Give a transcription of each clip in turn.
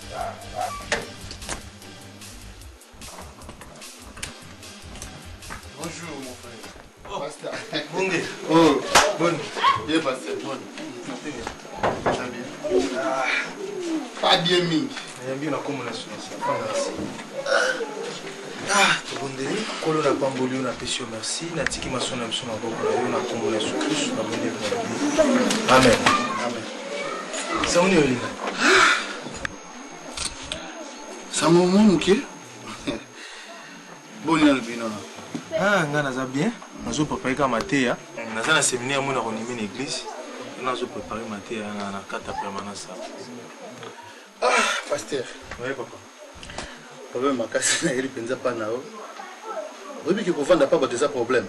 Bonjour mon frère. Oh, Pasteur. Bonne. Oh, Bonne. bien pasteur. Bonne. Ça va bien. Pas bien mingi. Bien na komo na sunasa. Merci. Ah, tobondeli kolo na pamboli na pesio merci na tiki masona biso na boko na yo na komo na Yesu Kristo na bondeli na bibi. Amen. Amen. Sauni olinga. Samo muke. Boni na lubino. Ah, nga naza bien. Nazo préparer ka mateya. Naza na séminaire mo na konimi na église. Nazo préparer mateya na kata permanence. Ah, pasteur. Ouais, papa. Problème makasi na yeli penza pa na o. Obi ki kovanda pa ba des problème.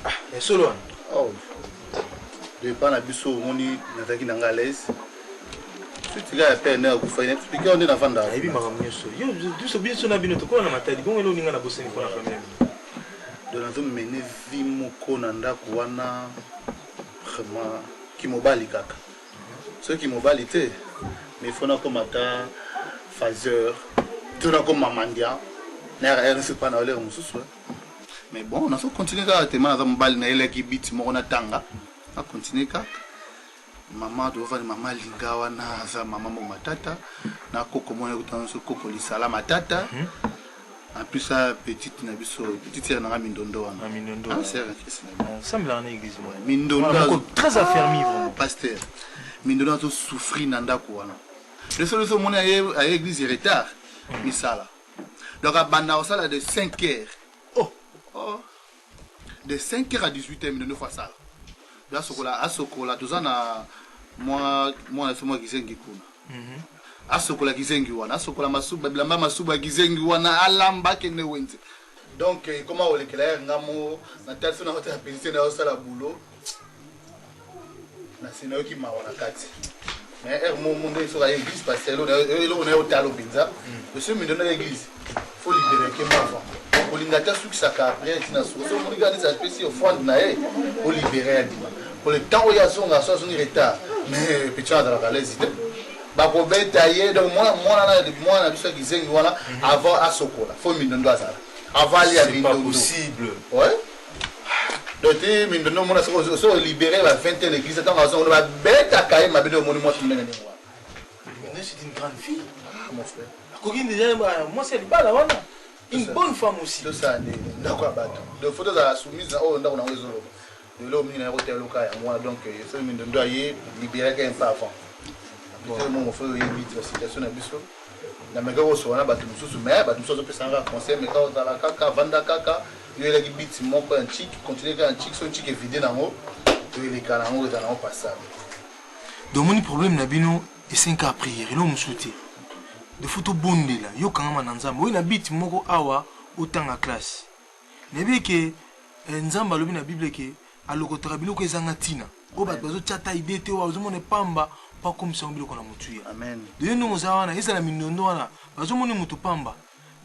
Ah, mais solo. Oh. De pa na biso moni nazaki na nga l'aise. Tu as peine na ku fa expliquer on est na vanda. Aibi makamnyo so. Yo, biso biso na bino to ko na matadi. Bon elo ninga na boseni ko na famille. De nazo mener vie moko na ndako wana vraiment ki mobali kaka. Ceux qui mobali te mais faut na comme ata phaseur tout na comme mamandia na rien c'est pas na l'air mususu. Mais bon on a faut continuer à te mana za mobali na ile ki beat moko na tanga. A continuer kaka. Maman doit faire maman linga wana za maman mo matata na koko mona kutanso koko lisala matata. En plus ça petite na biso petite ya na mindondo wana. Mindondo. Ah c'est vrai. Ça me l'a en église moi. Mindondo très affermi vraiment. Pasteur. Mindondo to souffrir na ndako wana. Le seul so mona à église retard misala. Donc à banda osala de 5 heures. Oh. De 5 heures à 18 heures mindondo fa ça. Là sokola tozana moi c'est moi qui zengi kuna. Asokola kizengi wana asokola masuba bilamba masuba kizengi wana alamba kene wenze. Donc comment on l'éclaire ngamo na tasi na hota pension na osala boulot. Na sina yoki ma wana kati. Mais mon monde sur l'église parce que on est au talo binza. Monsieur me donne l'église. Faut libérer que moi avant. Pour l'ingata sou qui ça après tina sou. So mon regarder ça spécial offrande na e. Pour libérer dima. Pour le temps où il y a son retard. Mais petit dans la galaise. Bah pour bétailler donc moi na biso kizengi wana avant à sokola. Faut mindondo azala. Avant aller à mindondo. C'est pas possible. Ouais. Donc mindondo mona so libérer la 20 l'église tant on va bêta kaye ma bido monument tindanga ni moi. Mais c'est une grande fille. Ah mon frère. Kokine déjà moi c'est pas là wana. Une bonne femme aussi. Tout ça né ndako abato. De photos à soumise oh ndako na wezolo. De l'homme ni na hôtel local moi donc so mindondo aye libérer qu'un peu avant. Mon frère il vit la situation na biso. Na mega oso wana batu mususu mais batu mususu pesanga conseil mais quand la kaka vanda kaka yo la bit moko un chic continuer un chic son chic vidé nango to il est kalango dans le passable. Donc mon problème na bino et 5 ans prière lo musuti. De photo bondela yo kanga na nzamba oui na bit moko awa otanga classe. Nebi ke nzamba lobi na bible ke alokotaka biloko ezanga tina. O bat bazo chata idée te wa ozomone pamba pas comme si on biloko na mutu ya. Amen. De nous wana ezala mindondo wana bazomone mutu pamba.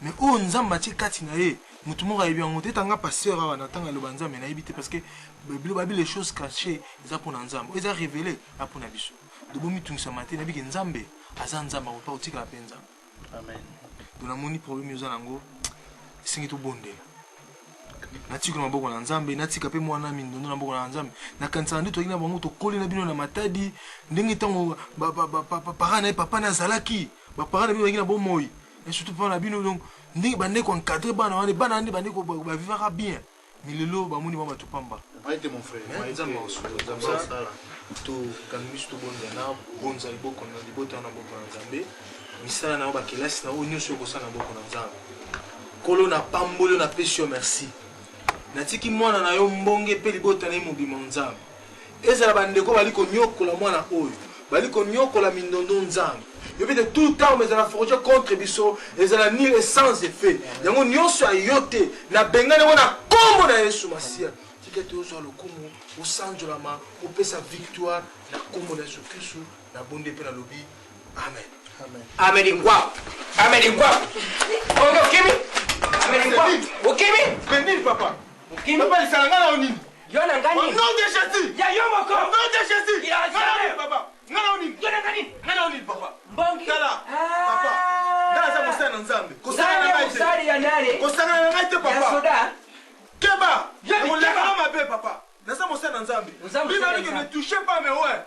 Mais o nzamba ti kati na ye mutu moko ayebi yango te tanga pasteur awa na tanga lo banzambe na yebi te parce que les choses cachées eza pour nzamba eza révélé a pour na biso. De bomi tungisa matin na bi ke nzambe aza nzamba pa otika la penza. Amen. De na moni problème yoza nango singi to bondela. Natika na maboko na nzambe natika pe mwana mindondo na maboko na nzambe na kanisa ndito kina bango to koli na bino na matadi ndenge tango papa na papa na zalaki ba papa na bino kina bomoi et surtout pas na bino donc ndenge bande ko encadrer bana wana bana ndi bande ko ba vivra bien milelo ba moni mama to pamba Moi et mon frère moi nzambe nzambe sala to kamisu to bonda na bonza liboko na libota na boko na nzambe misala na ba kelasi na onyo soko sana boko na nzambe kolo na pambolo na pesio merci. Natiki mwana na yo mbonge pe libota na mobima nzambe. Ezala bandeko bali ko nyokola mwana oyo. Bali ko nyokola mindondo nzambe. Yo bite tout temps mais la forge contre biso ezala ni essence effet. Yango nyonso ayote na bengane wana kombo na Yesu Masia. Tikete ozo lokumu osanjolama opesa victoire na kombo na Yesu Kristo na bonde pe na lobi. Amen. Amen. Amen ingwa. Amen ingwa. Bongo kimi? Amen ingwa. Okimi? Bénis papa. Kimi? Papa il s'engage en nini? Yona Au ngani? nom de Jésus. Ya yomoko. Au nom de Jésus. Ya Ngana papa. Ngana on nini? Yona ngani? Ngana on nini papa? Bongi. Kala. ya nani? Kosana na ngai te Ya papa. soda. Keba. Viens, On mais l'a Keba. vraiment ma belle papa. Nasa mo sana nzambe. Nzambe Biba sana ni ne nzambe. touchez pas mais ouais.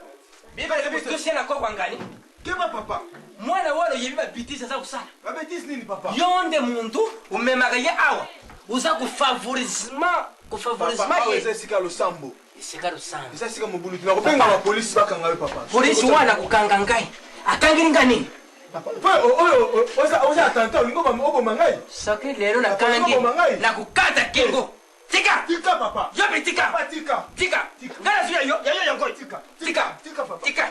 Biba ni touché na kwa ngani? Keba papa. Mwana wale yibiba bitisa za kusana. Ba bêtise nini papa? Yonde muntu umemaka ye awa. Uza kufavorisement Papa, ye. eza sika losambo. Sika losambo. Eza sika mobulu tina kopenga ba police bakanga we papa. Polisi wana kukanga ngai. Akangiri ngani? Papa, oyo oza attentat olingo ba oboma ngai. Soki lero na Papa, kangi ngoma ngai. na kukata kingo. Tika. Tika papa. Yobe tika. Papa tika. Tika. Ngana suya yo yango. Tika. Tika. Tika papa. Tika.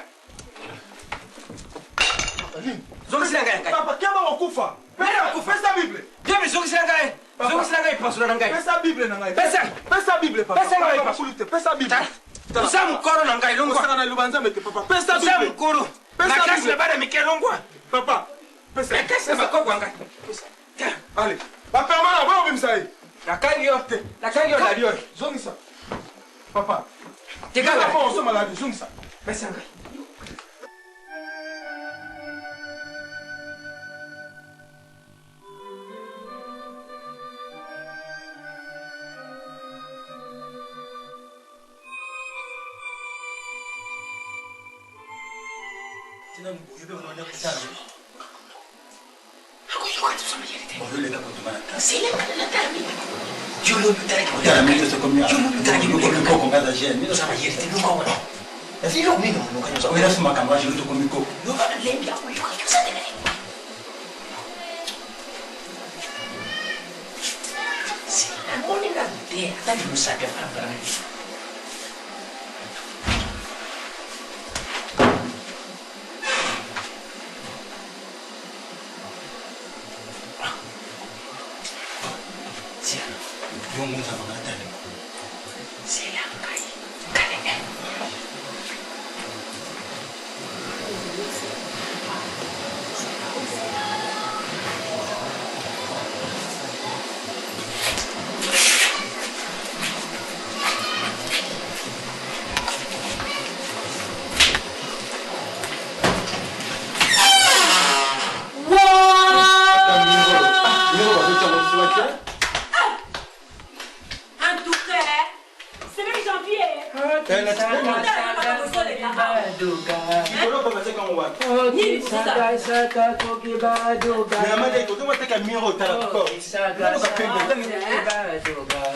Nini? Zongisila ngai. Papa keba okufa. Pesa Bible. Yobe zongisila ngai. Zongisila ngai pasula na ngai. Pesa Bible na ngai. Pesa Bible papa. Pesa ngai papa. Pesa Bible. Usa mukoro na ngai longwa. Kosaka na lubanza mete papa. Pesa Usa Bible. mukoro. Pesa Makasi Bible. na bada mikelongwa. Papa. Pesa. Makasi makogwa ngai. Allez. Papa mama ba obimsai. Nakangi yo na liyo. Zongisa. Papa. Tika Papa ngai. on se malade zongisa. Pesa ngai.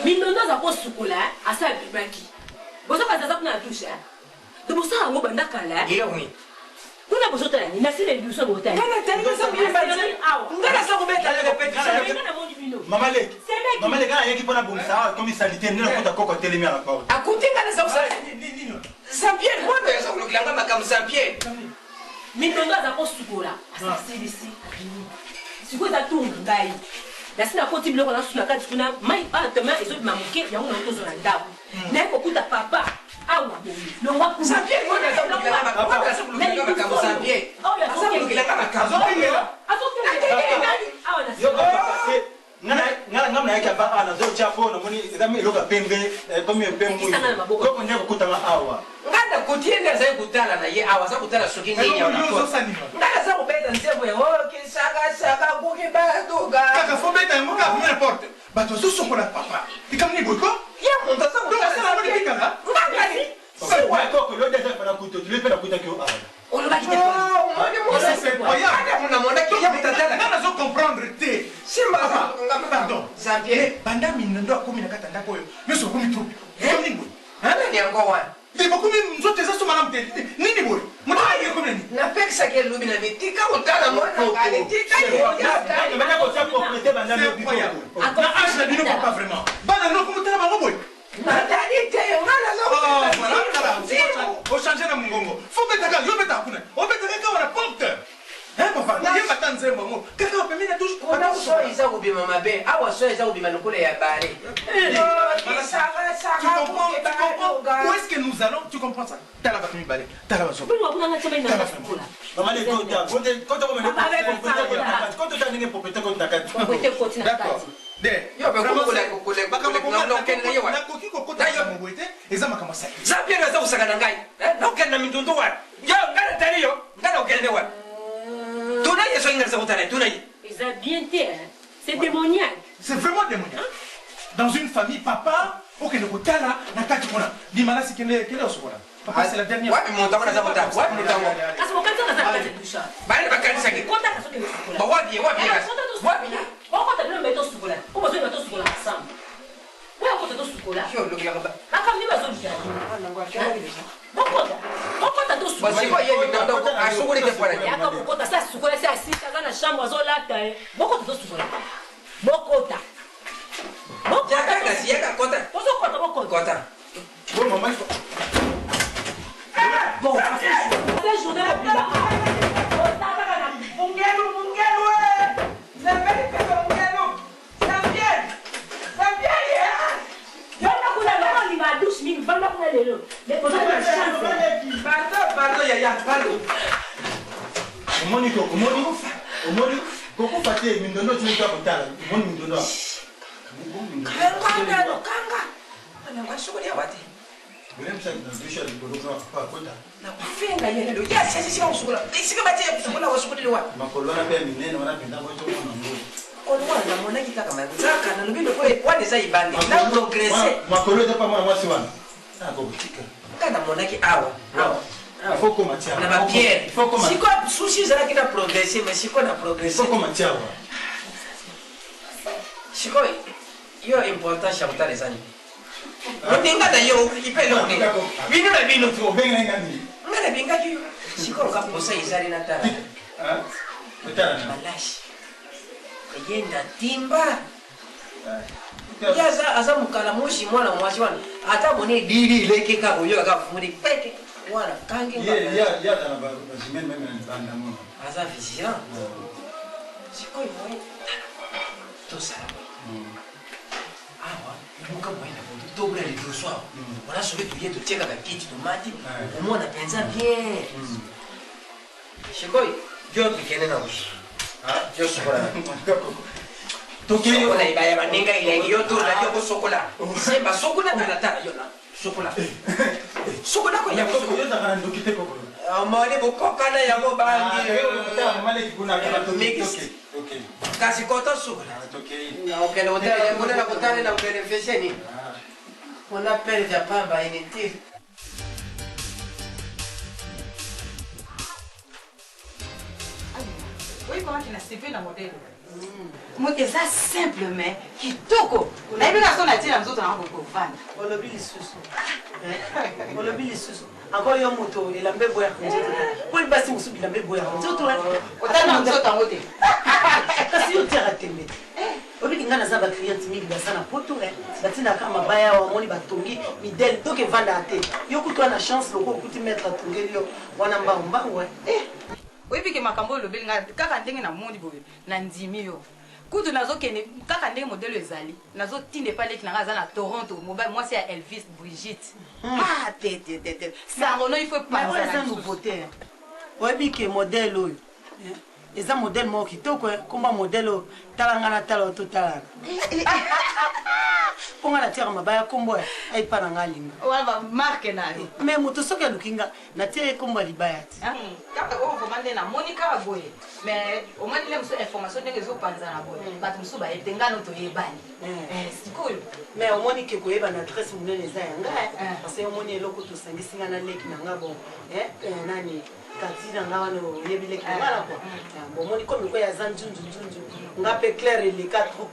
Mindondo za posukula asa bibaki. Boso kazaza kuna tusha. De boso ngo banda kala. Ile uni. Kuna boso tala ni nasile biso bota. Ngana tani ko sabu yimba. Ngana sabu beta le peti. Mama le kana yaki pona bomsa comme salité nina kuta koko telemi encore. Akutinga na sabu Sampierre mwana ya sabu kilanga makamu Sampierre. Mindondo za posukula asa silisi. Siko za tunga ngai. Nasina koti biloko na suna kati kuna mai atema ezo mamuke yango na tozo na ndabo. Na ko kuta papa awa bomi. Longwa ku. Sampierre mwana ya sabu kilanga makamu Sampierre. Oh ya Sabu kilanga makamu. Awa na. Yo papa ngana yaki aba ana zo chapo na moni zami loka pembe comme pembe mui. Koko nyako kutanga awa. Ngana kutienda zai kutala na ye awa za kutala soki nini ya unakosa. Ngana za kubeta nzebo ya oke shaka kuki baduga. Kaka faut beta ngo ka ouvrir la porte. Bato zo sokola papa. Ikamni boyko? Ya muntu za kutala Ngana kikala. ngani. Wa koko lo desa para kuto tu le pena kuta ki awa. Oloba kite kwa. C'est incroyable. Ngana muna monda kiya mtatala. Ngana zo comprendre te. Simba Pardon. Sampierre. Banda minando akomi na kata ndako oyo. Nyonso akomi trop. Ikamni boy. Ngana ni ango wana. Libo komi nzote eza soma na mte. Nini boy? Mwana ayi komi nani? Na pekisa ke lubi na bitika utala mwana ngani tika yo ya Ngana bana ko sa propriété bana C'est le biko. incroyable. Na âge na bino papa vraiment. Bana no komi tala bango boy. na tani te ngana zo Oh, voilà, voilà. Faut changer na mungongo. Faut beta ka, yo beta kuna. O beta ka wana porte. Hein papa? Ye matanze mbango. Kaka pembe na touche. Ona so iza kubima mabe awa so iza kubima lokole ya bare. Tu comprends? Où est-ce que nous allons? Tu comprends ça? Tala batumi balé. Tala baso. Kuna kuna ngachama ina posukula. Mama le kota. Kota ko mene. Kota ta ninge popete ko ndakati. Kwete koti na D'accord. kati. De. Yo be kule na okende yo wa. Nakoki kokota ya mobwete. Eza makama sai. Sampierre za usaka na ngai. Na okende na mindundu wa. Yo ngana tani yo. Ngana okende wa. Tuna yeso inga za utana tuna yi. Eza bien te. C'est démoniaque. C'est vraiment démoniaque. Dans une famille, papa, ok, le kotala, na kati mona. Dimala si quel est au secondaire. Papa, c'est la dernière. Ouais, mon temps, on a ça, mon temps. Ouais, mon temps. Parce qu'on quand on a ça, c'est touchant. Bah, elle va caler ça. Contact à ce que nous Bah, ouais, bien, ouais, bien. Ouais, bien. Bon, quand tu as mis au chocolat, on va mettre au chocolat ensemble. Ouais, on va mettre au chocolat. Yo, le gars, bah. Ah, comme il va se dire. Bon, quand tu as au chocolat. Bah, c'est quoi, il y a une tendance à chocolat de poids. Il y a comme quand tu as ça, chocolat, c'est assis, tu as dans la chambre, on l'a taille. Bon, quand tu as au chocolat. Bon, quand tu as. Bon, Il y a qu'un gars, il y a qu'un content. Content. Bon, maman, bon, cette journée, la plus bas. Pardon, yaya, pardon. omoni koko fate mindono tinika kotala omoni mindono Kanga. Ana washukulia wati. ulemsa ndisha ndoloka pa kota Na kufinga yele lo. Ya sisi usukula. Isike batie kusukula washukulia wa. makolo wana pe minene wana penda boto mwana ngo Olwana mona kitaka mayi. Zaka na lubindo kwe wani za ibandi. Na progresser. makolo de pa mwana mwasi wana ako butika Kana mona ki awa. faut comment tiens Na ba pierre. faut comment Siko sushi zala kita progresser mais siko na progresser. faut comment tiens Siko yo important shabuta les années. Otinga da yo ipelo ni. Bino na bino. obenga ngani Ngana binga ki. Siko ka posa izari na tara. ah betala na Malashi. Yenda timba. Yaza aza mukala mushi mwana mwachi wana. Ata mone dili leke ka oyo ka fumuri peke. Wana kange ya na ba jimen même na banda mo aza vigilant. Siko yo. Tosala. Awa, muka mwenda kwa dobla le dosoir. Wana sobe tuye to cheka ka kiti tomati. Omona penza bien. Siko yo pikene na ushi. Ah, yo sokola. toke Sokola ibaya banenga ile yo to la yo sokola. Semba sokola na tata yo na. Sokola. Sokola ko ya koko yo zakana ndokite koko amone bokokana yango bangi. male kuna kana toke toke Kasi koto sokola. toke Na okele hotel yango na kutana na beneficieni. On appelle ya pamba inutile. Oui, comment tu n'as pas dans modèle. Moi, c'est ça simplement qui toko. Mais bien qu'on a dit la maison dans le van. olobi lisusu encore yo moto elambe boya po libasi mosusu bilambe boya nzoto Autant dans maison dans côté. kasi yo tiaka tembe obiki nga naza bacliente mingi baza na poto batindaka mabaya wamoni batongi midele donc evanda te yo kutu wana chance loko okuti maître atongeli yo wana mbangu Oui, puis que ma cambo le belinga kaka ndenge na monde boye na ndimi yo. Kutu nazo kene kaka ndenge modèle ezali. Nazo tinde pas leki na na Toronto. Moi c'est à Elvis Brigitte. Ah tete. Ça on il faut pas eza nouveauté oyebike modèle oyo eza modèle moko kitoko komba modèle oyo talanga na tala totalana mpo nga natiaka mabaya kombo aipa na nga alinga Wana marque na yo. mais moto soki aluki nga natia ye kombo ya libaya ti Kaka o vraiment na Monica boye. Mais au moins il a une information ndenge zo panza na boye. Batu musu ba etenga no to yebani. Sikoyo. mais omoni ke koyeba na adresse monene eza yanga parce que omoni eloko tosangisi nga na leki na nga bon nani kati na nga wana oyebi leki na nga na kua bon omoni komi okoyo aza njunjunjunju nga mpe claire eleka trop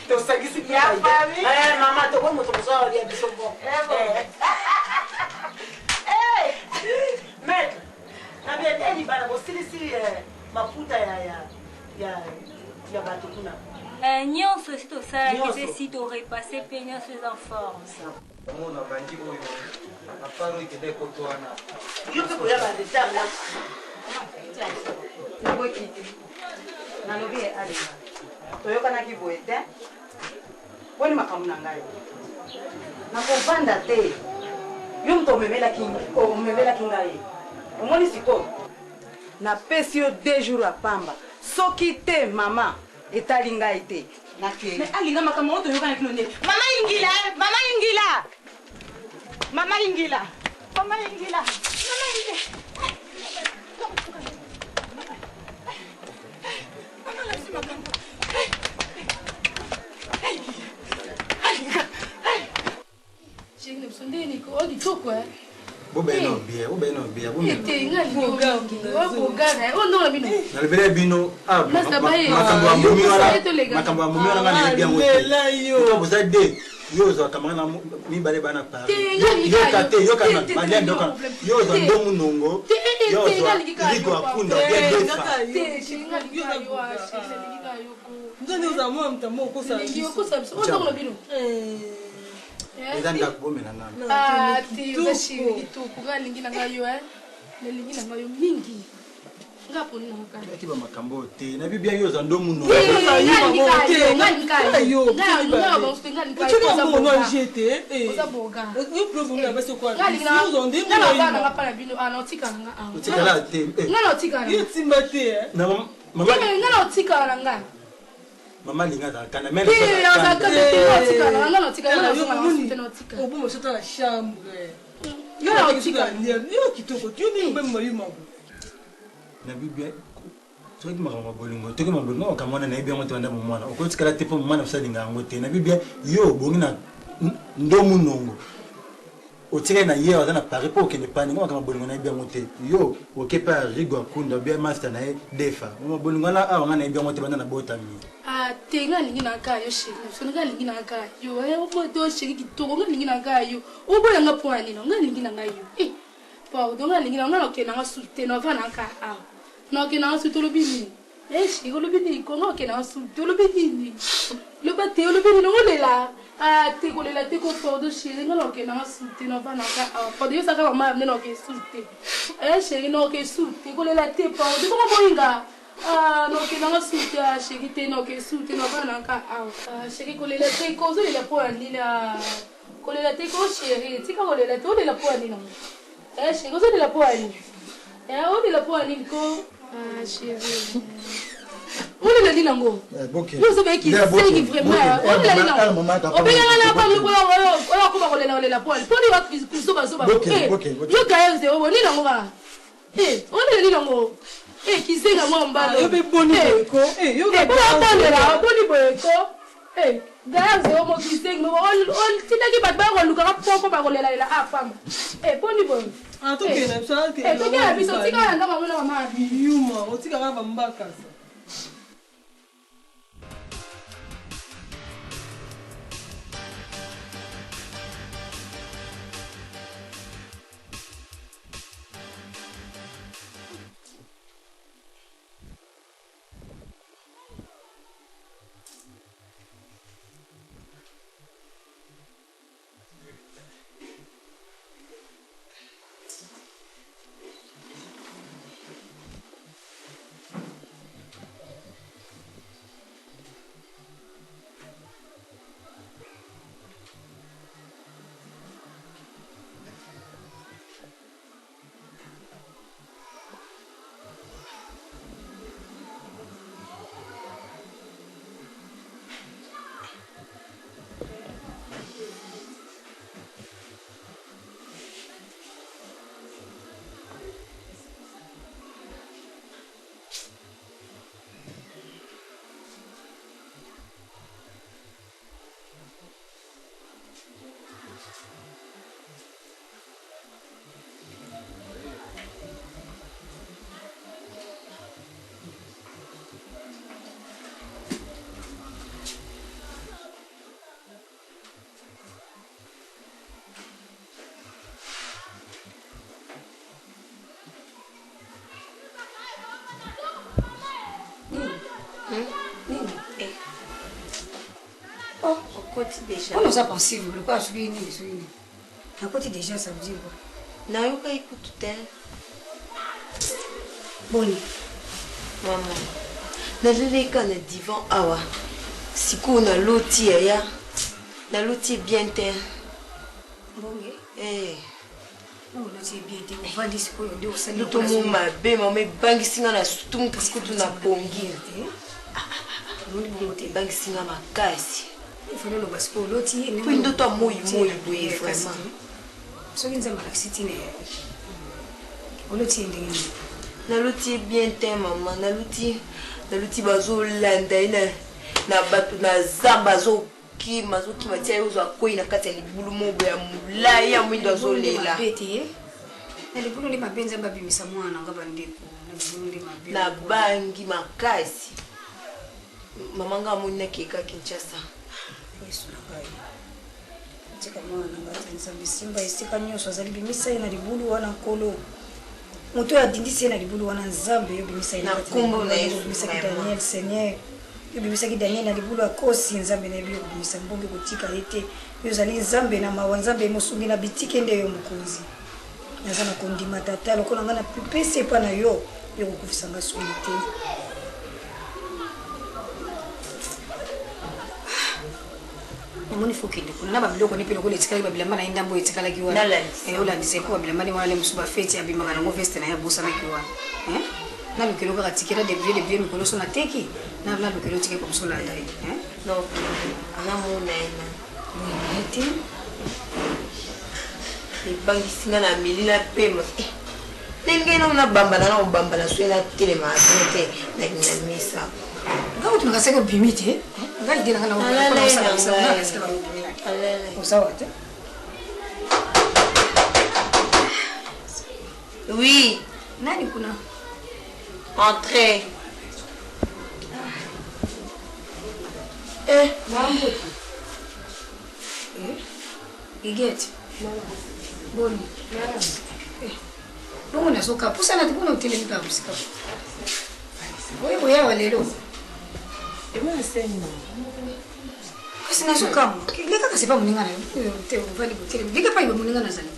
tosangisi mama tokoyi moto mosusu alia biso bon maître na bieteli bana bosilisili mafuta ya bato kuna nyonso esi tosalaki Nyonso. esi esi torepasse mpe nyonso eza forme mona bandi oyo aparo ekende koto wana yo mpe koya badetare na Nabokiti. Nalobi alinga. Toyokanaki boye te. Boni makambo na ngai. Nakovanda te. Yo moto omemelaki ngai. Omoni sikoyo. Napesi yo 2 jours ya pamba. Soki te mama etali ngai te. Nakei. Mais alinga makambo oyo toyokanaki no nde Mama ingila. Mama ingila. Mama ingila. Mama ingila. Mama ingila. Obeno bien, obeno bien. Tenga linga. Bogana. Ondo la bino. Na lebele bino makambo ya mumi wana ngana bien wote. Ko boza de yo zo kamana mi bale bana pa. Yo kate yo kana balia ndoka. Yo zo ndomu nongo. Yo zo liko akunda bien defa. Tenga linga yo ashele linga yo ko. Nzani uzamua mtamo kosa. Yo ko sabisa. Ondo la bino. Ezanda kubomela nana. Ah, ti bashiri tu kugalingi na ngayo nelingi na ngayo mingi. Ngapo nina ngaka. Ati ba makambo te. Na bibia yo za ndomu no. Mama linga za kana mena obumo sota la chambre yo otika yo kitoko tu ni mbemba yuma na bibia so ki makama bolingo to ki mabolingo kamona na bibia moto anda mwana okotikala tepo mwana usalinga ngote na bibia yo bongi na ndomu nongo otika na ye wazana pari po kende pani ngoma kama bolingo na bibia mote yo okepa rigo akunda bia master na defa ngoma bolingo na awa na bibia mote banda na bota mi tenga lingi na kayo shiri songa lingi na kayo obo to shiri kitoko lingi na kayo obo yanga pwani no lingi na ngayo pa donga lingi na ngana okena ngasute no vana ka no okena ngasute lobini shiri lobini ko no okena ngasute lobini lo bate lobini no lela te ko lela te ko pordo shiri ngana okena ngasute no vana ka pa de saka mama ne no ke sute shiri no ke sute ko lela te pa de ko boinga no ke nanga suta shiki te no ke suta no bana ka shiki kolela te ko zo le po andina kolela te ko shiri tika kolela to le po andina shiki zo le po andina o le po andina ko shiri o le dina ngo yo zo be ki seki vraiment o le dina o be ngala pa mo ko ba kolela le po ni wa kuzo ba yo ka yo o ni ngo ba o le dina ngo kisenga mwamba yo be boni boyko yo ga bondela boni boyko gaze omo kisenga on tinaki bat ba ko luka poko ba ko lela afama boni boy to ke na so ke to ke biso tika anga ba mona mama yuma o tika ba mbaka On nous a pensé, vous ne pouvez pas suivre ni. À côté déjà, ça veut dire quoi? Nayoka écoute tel. Boni. Maman. Naleleka na divan awa. Siku na loti ya. Na loti bien te. Bonge. Non, loti bien te. On va dire ce qu'on dit au salon. Tout le monde m'a bé, maman bangi singa na sutum kasikutu na pongi. Noni bongo te bangi singa makasi. Il faut le basco loti et puis d'autres moi boye vraiment. So kinza malakisiti ne. Oloti ndenge. Na loti bien te maman, na loti bazo landa na batu na zamba zo ki mazo ki matia yo zo akoi na kati ya libulu mobo ya mulai ya mwindo zo lela. libulu ndi mapenzi ambabimisa mwana ngaba ndiko na libulu ndi mapenzi na bangi makasi mama nga munne keka Kinshasa Yesu nakai tika mwana ngati nsambisimba isika nyosho zalibimisa ina libulu wana nkolo muto adindisi na libulu wana nzambe yo bimisa ina kumbu na Yesu bimisa Daniel Seigneur yo bimisa Daniel na libulu akosi nzambe na yo bimisa mbombe kutika ete yo zali nzambe na mawanzambe mosungi na bitike nde yo mukunzi nazana kondima tata lokola ngana pese pa na yo kufisanga solite namoni fokende kuna na babiloko ne pelo kole tikala babilamba na indambo etikala kiwa olandise ko babilamba ne wala musuba feti abimaka na ngo veste na ya bosa na kiwa na lokelo ka tikela de vie mikolo so na teki na lokelo tike ko sola ndai no ana mona ina eti bangi singa na milila pema ninge na bamba na swela telema asete na misa ngawo tunakaseka bimite ngai dina kana usawa te oui nani kuna entrez mambo igeti boni bongo nasoka pusana tibona utele mpa kusika wewe lelo ebona seni kasi nasoka mo leka kasi pa muningana te uvali botele leka pa iba muningana zali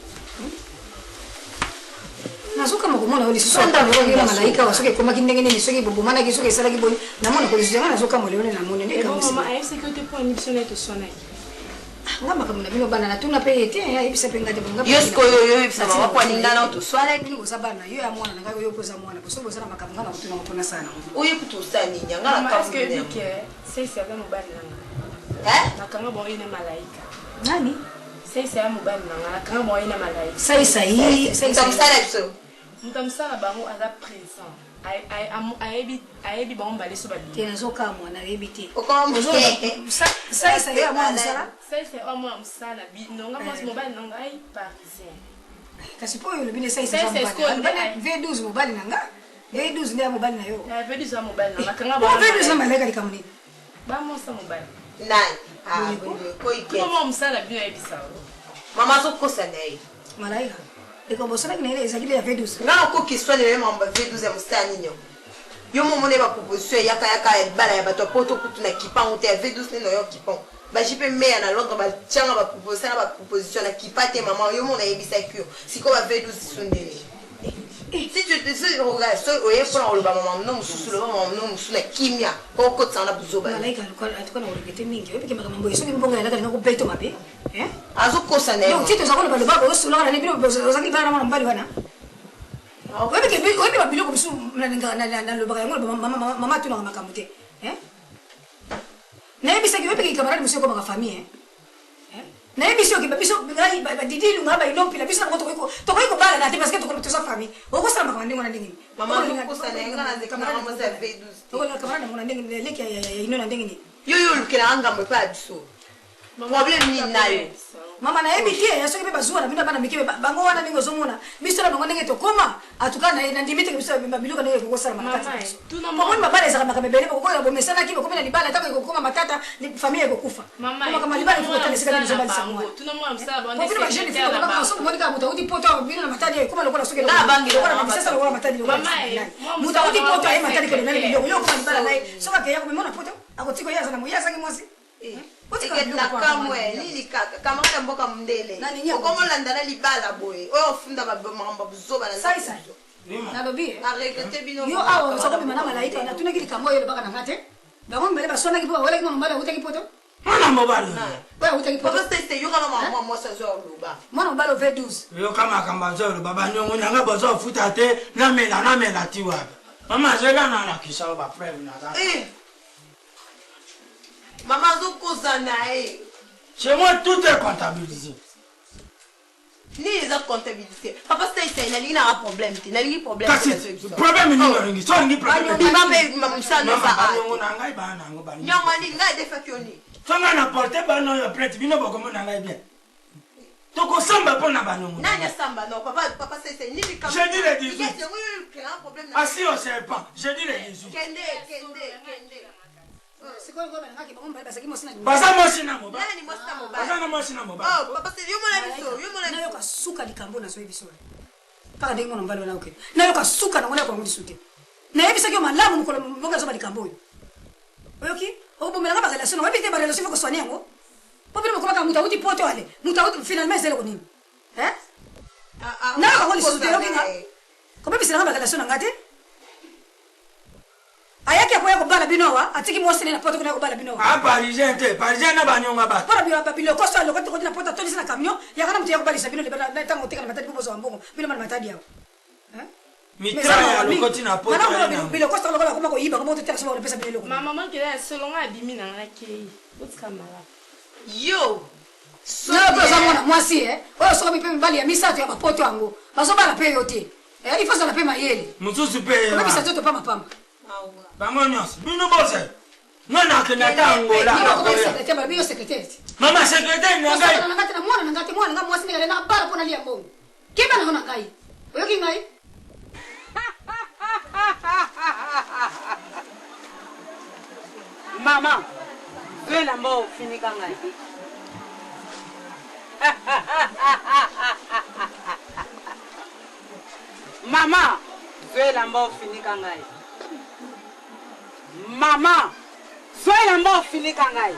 nasoka mo komona oli sosonda mo ngira malaika wasoke koma kindengene ni soki bobo mana kisoke sala kiboni namona ko lisanga nasoka mo lelo na mone ndeka mo mama ay sécurité pour missionner to sonai ngama kama na bino bana na tuna pe ete ya ibisa penga de bonga yosko yo ibisa mama kwa ningana to swala kini kusabana yo ya mwana ngako yo poza mwana poso boza na makambo ngana kutuna kutuna sana uyi kutusani nyangala kama est-ce que dike c'est avec mobali nanga nakanga bo ina malaika nani c'est mobali nanga nakanga bo ina malaika sai mtamsala biso mtamsala bango aza présent ayebi bango mbali so babi tena zoka mwana yebite okombo sai ya mwana msala c'est mwana msala nonga mwasi mobali nanga ai parisien kasi po yo lobine sai V12 mobali nanga V12 ndia mobali na yo V12 ya mobali nanga kanga V12 na malaika likamuni ba mosa mobali nani ko ike mama msala bio ebisa mama zo kosa nayi malaika eko bosana kinaile ezakile ya V12 ngana ko kiswani le mamba V12 ya mstani nyo yo momone ba proposition yaka bala ya bato poto kutuna kipango te V12 no yo kipango ba jipe meya na Londres ba changa ba proposition na kipate mama yo mona yebisa kyo siko ba V12 sondele si tu te sais regarde so oye prend le ba mama no mususu le mama no mususu na kimia ko ko tsana buzoba malaika alikuwa na urugete mingi wewe kama mambo yeso ngibonga yalaka na kupeto mabe azokosa na yo tito zakona balo babo usula na nibilo ozaki bana mama mbali wana wewe babiloko bisu na lobaka yango mama tuna makambo te na yebisa ki wewe kamaradi musiko ba famille na yebisa ki babiso ngai badidi lunga ba inompi la biso na ko bala na te parce que to sa famille oko sa makambo ndingo na ndingi mama kosa na ngana de kamaradi mo sa V12 oko na kamaradi mo na ndingi leki ya ino na ndingi yo lukela anga mo pa biso problème ni nayo mama na yebi tie yasoki pe bazua na bina bana mikibe bango wana ningo zomona biso na bango ndenge to koma atukana na ndimite biso biluka ndenge ko sala makati tuna mo mama bale za makame bele ko ko bomesana kibo ko na libala taka ko koma matata ni familia ko kufa kama kama libala ko tele sika biso bali samwa tuna mo amsala bande ko bina jeune fille ko kama so mo ndika mutauti poto bina na matadi ko na soki na bangi ko na bisasa ko matadi ko mutauti poto ay matadi ko na yo ko libala nai so ka ya ko mona poto akotiko yaza na mo yaza ngimosi eketla kamwe lili kamarada mboka mndele okomolanda na libala boye oyo ofunda makambo buzoba na sai nalobi aregrete bino yo awa osako bima na malaika na tunaki likambo oyo lobaka na ngate bango mbele basonaki po bawelaki mama mbala utaki poto mwana mobali oyo utaki poto teste yo kama mama mwasa zo loba mwana mobali V12 yo kama kamba zo loba banyongo nyanga bozo futa te na mela ti wapi mama zela na la kisha ba frère na ta Maman zokosa nae. Chez moi tout est comptabilisé. Ni les autres comptabilisés. Papa c'est il a un problème, il a un problème. Problème ni ngi, so ngi problème. Ni mama mamsa no sa. Nyongo na ngai ba na ngo ba. Nyongo ni ngai defa kyoni. Tonga na porter ba no yo prête bino boko mo na ngai bien. tokosamba mpona banongo. Nani asamba? Non, papa, c'est ni comme. J'ai dit le 18. Il y a un problème. Ah si, on sait pas. J'ai dit le 18. Kende. Baza mosi na moba. Nani mosi na moba? Baza na mosi na moba. Oh, papa, c'est yo mona biso. Nayo kasuka likambo na so biso. Kaka ndenge mona mbalo na oke. Nayo kasuka na ngona kwa ngudi sute. Na yebi sakyo malamu mukolo mbonga zo likambo yo. Oyoki? Obomela ba relation, wa bite ba relation ko soigner ngo. Popile mo komaka muta uti poto ale. Muta uti finalement zelo ko nini? Nayo ko ngudi sute yo kinga. Ko bebe sina ba relation ngate? Ayaki apoya ko bala binowa, atiki mo sene na poto ko na ko bala binowa. Ah parisien na banyonga ba. Para biwa babilo ko so lo ko na poto to na camion, ya kana mutu ya ko bala sabino le bala na tango teka na matadi bozo ambongo. Bino mana matadi yao. Mitra ya lokoti na poto. Mana bilo ko so lo ko iba ko moto teka so pesa bilo. Mama man kela selonga abimi na ngaki. Utkamala. Yo. So pesa mona mwasi Oyo so bipe mbali ya misato ya mapoto yango. Baso bala pe yote. Ifosa na pe mayele. Mususu pe. Ko bisa toto pa mapamba. Bango nyonso. Bino bose. Nana kena tango la. Bio secrétaire. Mama secrétaire na ngai. Na mwana nga mwasi ngale na bala pona lia mbongo. Kiba na hona ngai. Oyo ki ngai? Mama, vela mbo finika ngai. Mama, vela mbo finika ngai. Mama, vela mbo finika ngai.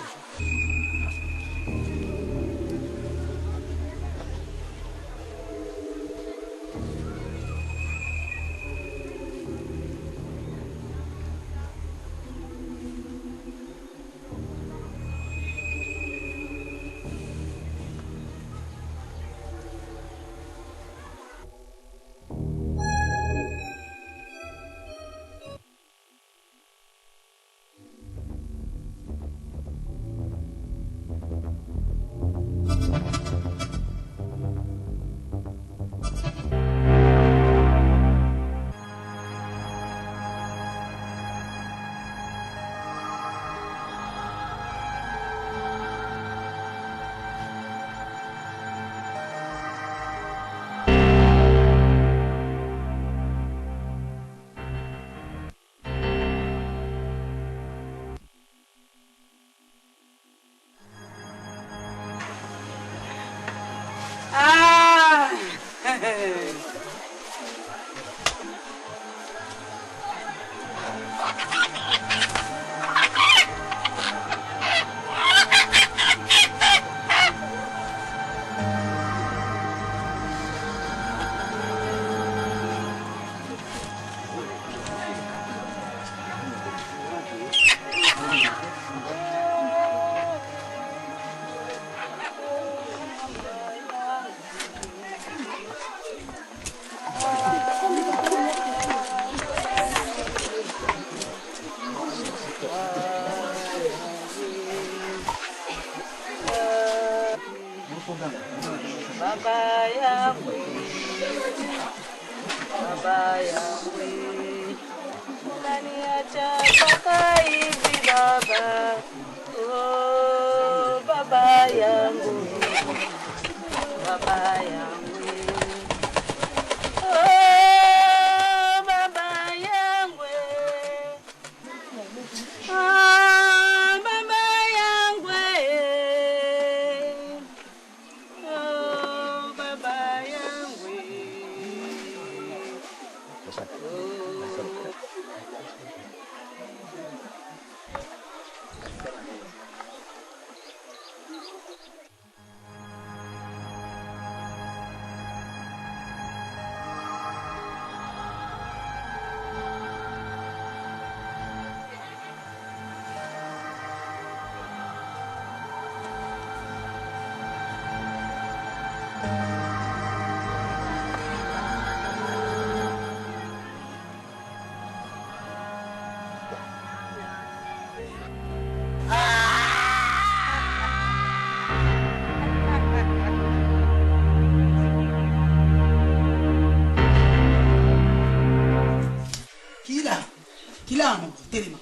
Telema.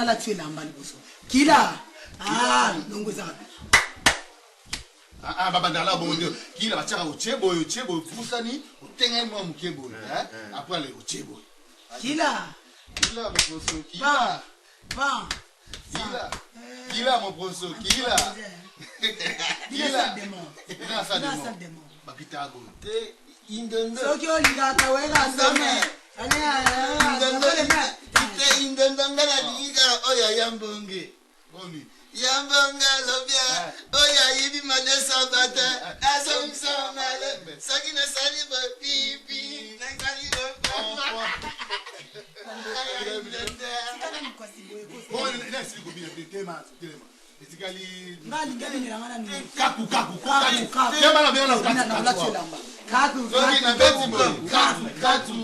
La tuer l'amba liboso. Kila. Ah, donc ça. Ah, babandala bon Dieu. Qui la tchaka au chebo, fusani, au tenga moi mukebo, hein? Après le chebo. Kila. Kila mon professeur, kila. Va. Kila mon professeur, kila. Kila. Ina sa demo. Bakitago. Te indendo. Soki olinga kawela ndome. Ite indendo ngana diga oya yambonge. Boni. Yambonga lobia. Oya yibi manesa bata. Asomsa male. Sakina sali ba pipi. Nakani lo. Bon, laisse le gobi de tema. Etikali ngali ngali ngana ni kaku. Tema na biona kaku. Kaku. Soki na beti boy. Kaku.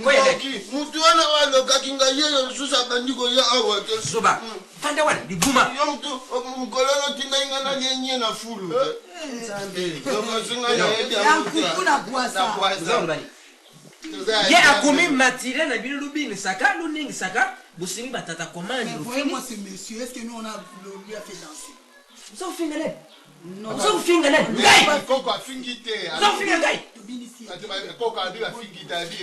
Koyele. Mutu wana walo kakinga yeye susa bandiko ya awa ke soba. Fanda wana diguma. Yo mtu mkololo tinga ingana yenye na fulu. Kama singa ya kuna kuasa. Ye akomi matire na bino lubini saka luningi saka busimi batata commande. Moi c'est monsieur, est-ce que nous on a lui a fait danser? So fingale. Non. So fingale. Koko afingite. So fingale. Koko adi afingite adi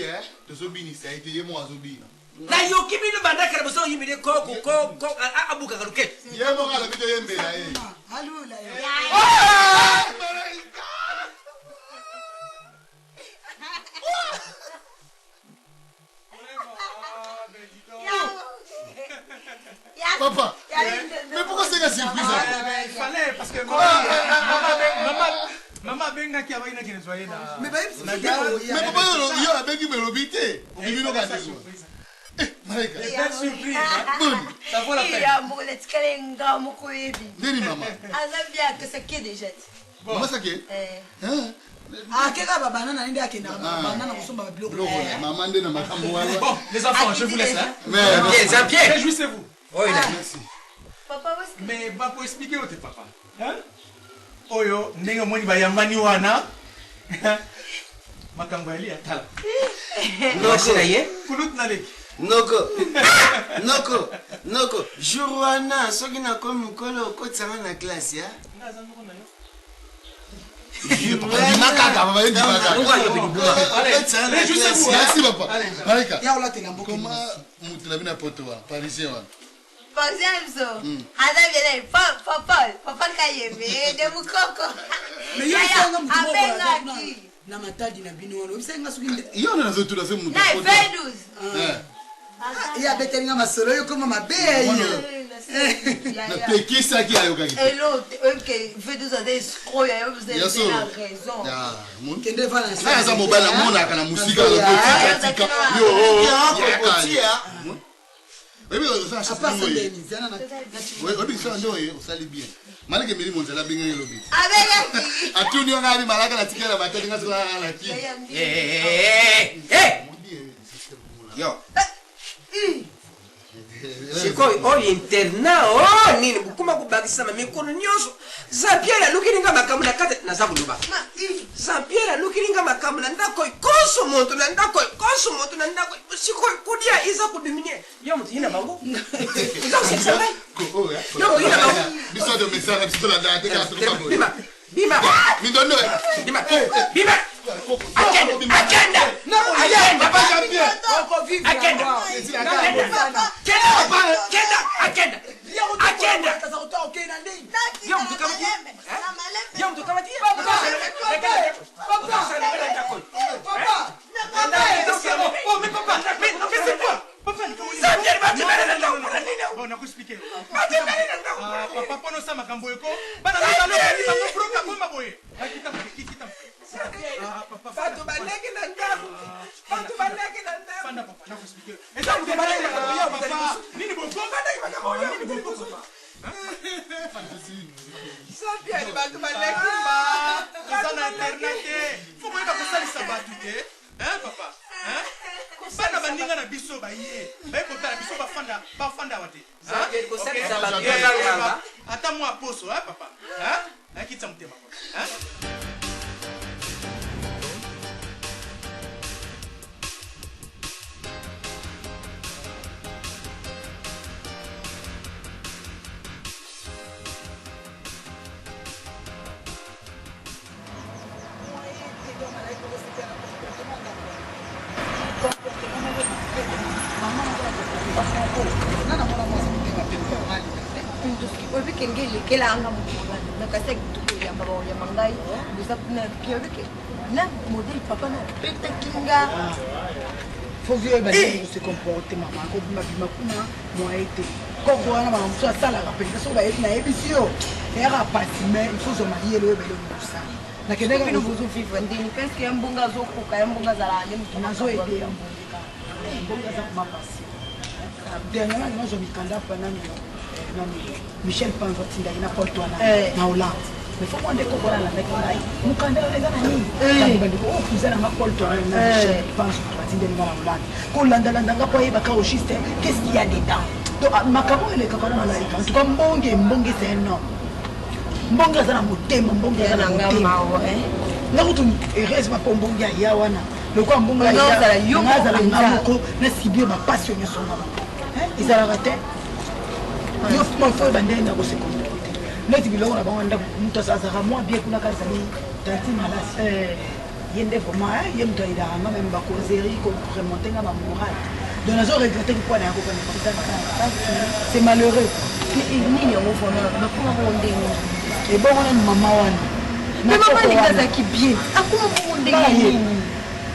to bini sa ite yemo azobina. Na yo kimi no bandaka na boso yimile koko abuka karuke. Yemo kala bito yembe la e. Allô là. Papa, mais pourquoi c'est la surprise? Il fallait, parce que maman benga qui a pas une soirée là. Mais papa, il y a un mec qui me l'obité. Il me l'a surprise. Malaika. C'est une surprise. Ça vaut la peine. Il y a un boulet de kalenga moko yebi. Nini maman. Azabia que ça qui déjà. Maman ça qui? Ah, keka baba nana nende akenda banana kusomba biloko. Maman ndena makambo wala. Bon, les enfants, je vous laisse hein. Mais Jean-Pierre, réjouissez-vous. Oui, merci. Papa, mais va pour expliquer au papa. Hein? Oyo, ndenge moni bayambani wana. Makambo ali atala. Kulut na leki. Noko. Jourwana, soki na komi mukolo kotsanga na classe ya. Merci papa. Malaika. Comment mutlabina potoa parisien wa. Pazienzo. Azabia papa kayeme de mukoko. Mais yo sanga mukoko na matadi na bino wana. Obisanga suki. Yo na zotu la semu. Na Vedus. Ya betenga masolo yo koma mabe yo. Na peki ça qui a yo kaki. Hello, OK, Vedus a des escrocs, vous avez raison. Ya, mon kende vala. Ah, ça mobile mona kana musika yo. Oui, ça ça pas ça oui, ça ndo osali bien. Malike mili monzela binga lobi. Abega. Atuni yo ngari malaka na tikela bateli ngaso la ki. Yo. Shikoi oli interna nini bukuma kubakisa mikono nyoso. Jean-Pierre lukiringa makamula kate na zakuluba. Jean-Pierre lukiringa makamula ndako ikoso monto na ndako shikoi kudia iza kudumine. Yo mtu hina bango. Uzo sisanga. Yo hina bango. Biso de message biso la date ka to bango. Bima. Mi donno. Bima. Agenda. Papa Jean-Pierre. Agenda. Attends moi poso, hein papa. Hein? Akita mtema. Hein? oyebi kenge elekela anga motu nakasi yakitukoyamba baoyamba ngai eza kuna piobike na modele papa na petakinga faut vieux basi se comporter maman ko bima kuna moi été koko wana mama mosu asalaka mpenza so bayebi nayebisi yo eyaka pasi mais il faut zomalie lo ebele mosala nakendeka bino bozovivre ndini penske ya mbonga azokoka ya mbonga azalaka nde motu nazoede ya mbonga aza kuma pasi dernièrement nazwa mikanda pa nani Michel Panzo tindaki na porte wana na Hollande mais faut moi ndeko kona landaki ngai mukanda eza na nini bandiko okuza na porte wana na Michel Panzo batindeli na Hollande kolandalanda nga po yeba ka au juste qu'est-ce qu'il y a dedans donc makabo eleka kana na laika en tout cas mbonge c'est énorme mbonge aza na motema mbonge aza na motema ngakutu heureusement po mbonge aya wana lokwa mbonge aya ngazala ngamoko na sibio bapasi nyonso ngaba ezalaka te yo fo bandele na ko se comporter neti biloko na bango ndako mutu azazaka mwa bien kuna kazali tanti malasi yende vraiment ye mutu ayidaka nga meme bakozeri koremonte nga bamoral donc nazo regrette mpona ya kokana c'est malheureux nini yango vraiment bakoma bongo ndenge ebongo nani mama wana mama linga azalaki bien akoma bongo ndenge nini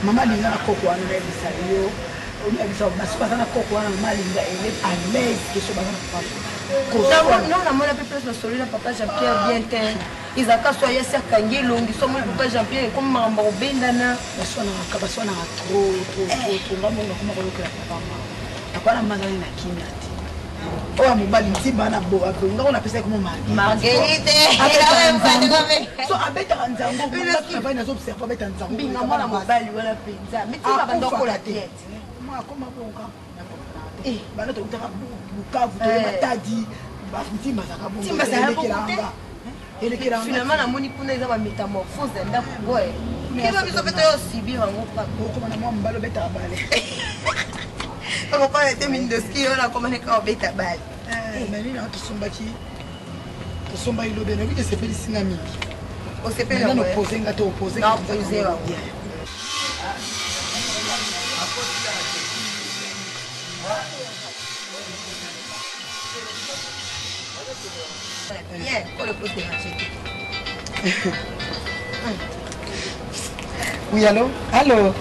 mama linga na koko wana nayebisa yo oyebisa basi baza na koko wana mama linga ele à l'aise keso baza na papa non namona mpe place basoli na papa Jean-Pierre bien te ezalaka so ayasi akangi elongi so mona papa Jean-Pierre ekomi makambo kobendana baswanaka trop ngamonga koma kolokela papa ma akwana mazali na kimia te oyo mobali ntimba na ngako napesa komo marguerite so abetaka nzango avai nazoobserve abeta nzango mbinga mwana mobali wana mpenza mitima bandokola te akoma bonga bana tokutaka bukavu toyeba tadi ntimba azaka finalement namoni kuna eza bamétamorphose ya ndako boye keba biso mpe toyosibir yango okoma na mwa mobali obetaka bale okopana te mindoski oyo nakomaneka obeta bale nani na tosomba ilobe nayebi te esepelisinga mingi osepeli opose nga te opose oui allo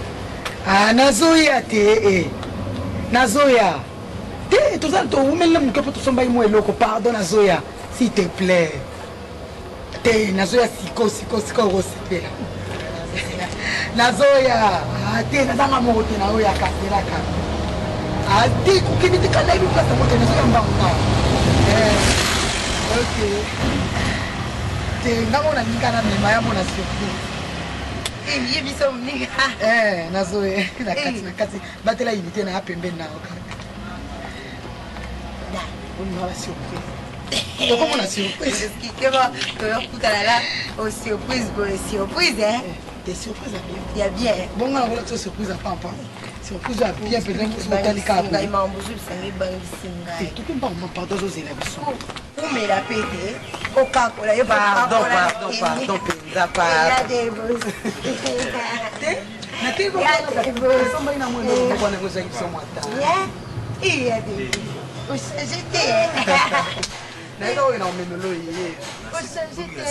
nazoya te nazoya te tozali toumelela moke mpo tosombai mo eloko pardon nazoya s'il te plaît te nazoya siko okosepela nazoya te nazanga moko te naoya kaselaka ati kokimi te kanayebi place yango te nazoya mbanga ok te ngango nalinga na mema ya mona surprise ye biso moninga nazoya na kati batela unité na ya pembeni nao oningala surprise okomona surprise keba toyokutana la surprise boye surprise des surprises ya bien bongo nakola to surprise apampa surprise ya bien peut-être otalika ngai mambuzu bisango ebangisi ngai tokombanga pardon ozozela biso umela pe te okakola yo pardon mpenza nasombai na mwana ezaki biso mwata ochange te nayebi oyo na omemelo ye ochange te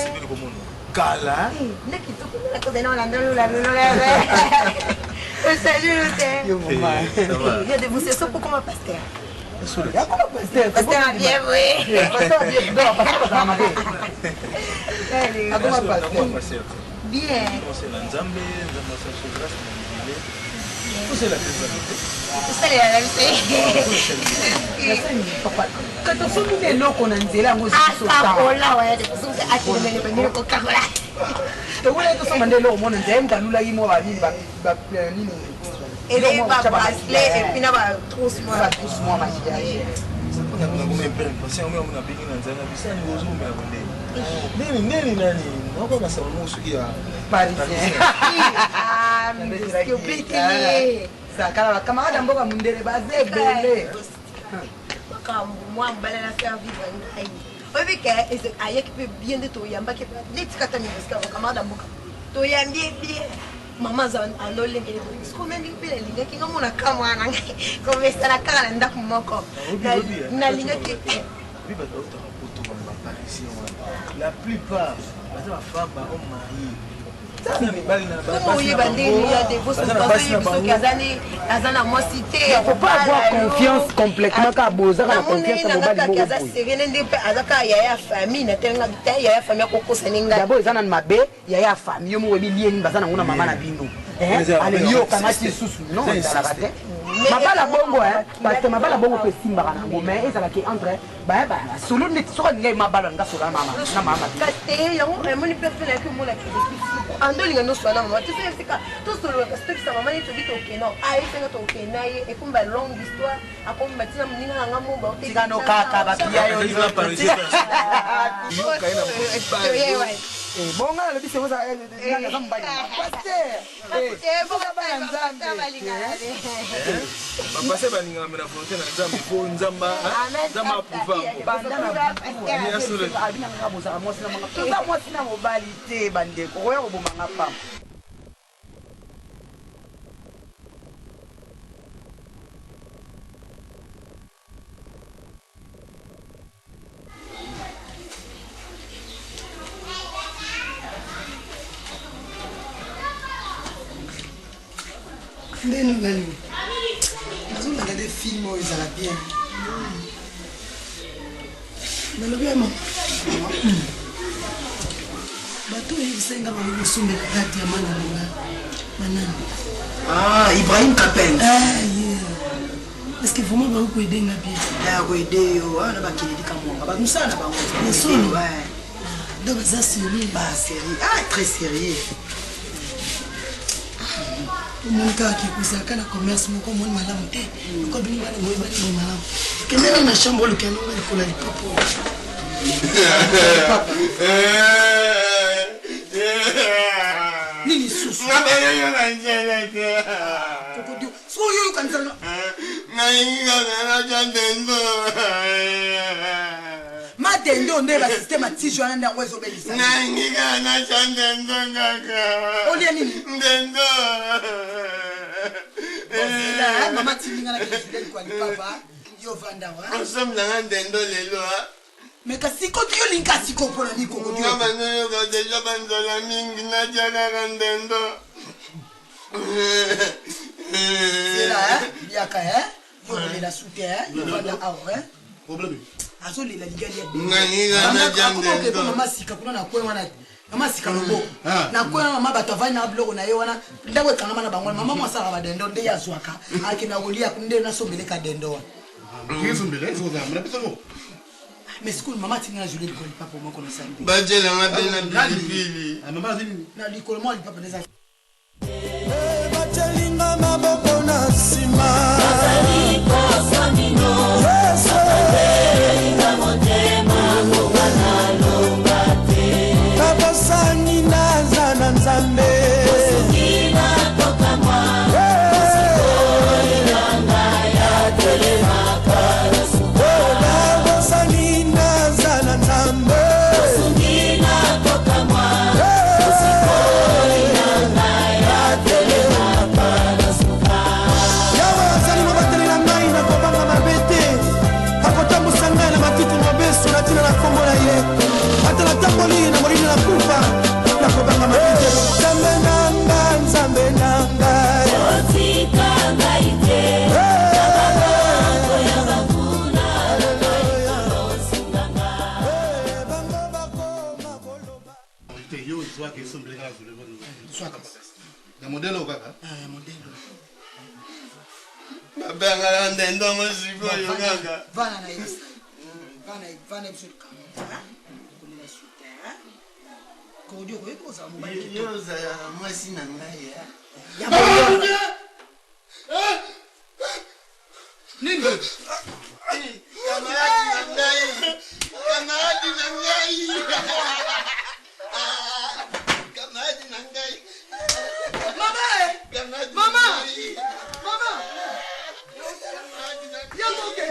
kala nde kitoko nakozana olanda lolalola ochange lo te yo debousse so pokoma paster Pasteur bien, oui. Pasteur bien, non, pasteur ça m'a dit. Bien. C'est la Nzambe, Nzambe sa grâce na mbele. Kusela pesa. Kusela la bise. Papa, quand on somme des locaux na nzela ngo sota. Ola wa de kuzuka akile mele ko kakola. To wala to somme des locaux mo nzela mtalula yimo ba nini ba nini. Et les bracelets et puis na ba trousse moi maquillage. On a même pas passé on a bien dans nzela bisa ni ozo me abonde. Nini nani? Noko basa musu ya parisien. Ah, mais que petit. Sakala camarade mboka mundele bazebele. Makambo moi mbala na faire vivre ngai. Obi ke ayeki pe bien de to yamba ke letikata ni parce que camarade mboka. To yambie bien. mama andolengele sikomengi mpe nalingaki ngamona kamwana komesana kaka na ndako moko nalingaki la plupart baza bafemme bahomme marié comment oyeba ndenge ya devoce oyebi soki aza na mwasi te faut pas avoir confiance complètement kaka bozaka na confiance na mobali moko aza serene nde mpe aza kaka yaya ya famille natelenga te yaya ya famille akokosani ngai d'abord eza nani mabe yaya ya famille yo moko oyebi lieni baza nango na mama na bino ale yo okangaki lisusu non ezalaka te mabala bongo parce que mabala bongo mpe esimbaka nango mais ezalaki entre solo neti soki alingai mabala nga solo na mama kate yango emoni mpe mpe nayaki omona andolinga nyonso wana mama toseka tosololaka sitokisa mama neti tobi tokenda ayesenga tokenda ye ekomba longue histoire akomi batina moninga nanga moba tikano kaka bapia yo bonga nalobi sengo eza mobali bapase balingaka mena volonté na nzambe po nzamba abinanga bozaka mwasi na manga toza mwasi na mobali te bandeko koya kobomanga pamba ndeni nani nazolanda de film oyo ezala bien nalobi ya mama bato oyo esenga bakokosombela kati ya mana longa banani Ibrahim Kapel est-ce que vraiment bakokoedenga bien yakoede yo wana bakileli kamwanga bamusala na bango esolo donc baza sérieux très sérieux omoni kaka kekozalaka na commerce moko omoni malamu te oko bini bana moyi balingo malamu kendena na chambre olukanonga likola lipapo nini susu soyo yokanisana matendo nde basysteme atige wana nde yango ezobelisa olia nini mama tindingana kelesidelikwa lipapa yo vandawa osomlanga ndendo lelo me kasi koti yo linga siko mpona nikokodiyoka deja banzola mingi natiakaka ndendo yaka yokolela sute yovanda awa azolela ligali ya mama sika kuna na kwe wana mama sika loboko na kwe mama bato avani na biloko na ye wana ndako ekangama na bango mama mwasalaka badendo nde yazwaka akenda kolia nde nasombeleka dendo wana mais sikulu mama atingi na jule likolo lipapo moko na sambi bajelanga mpe na pilipili na likolo moko lipapo ndeza batelinga maboko na nsima kabosani naza na nzambe kabosani naza na nzambe yawe azali mobatelela ngai na kobanga mabe te akotambusa ngai na matiti mobeso na ntina na kombo na ye atala tamboli na molini na kufa na kobanga mabe te nzambe nanga nzambe nanga ya modelo kaka modelo babengaka ndendo mosikoyo kaka vana na yebisa vana ebiso likambo kolela sute kodi okoyeba kozala mobali yozala mwasi na ngai nini kamaradi na ngai kamaradi na ngai mama yamoke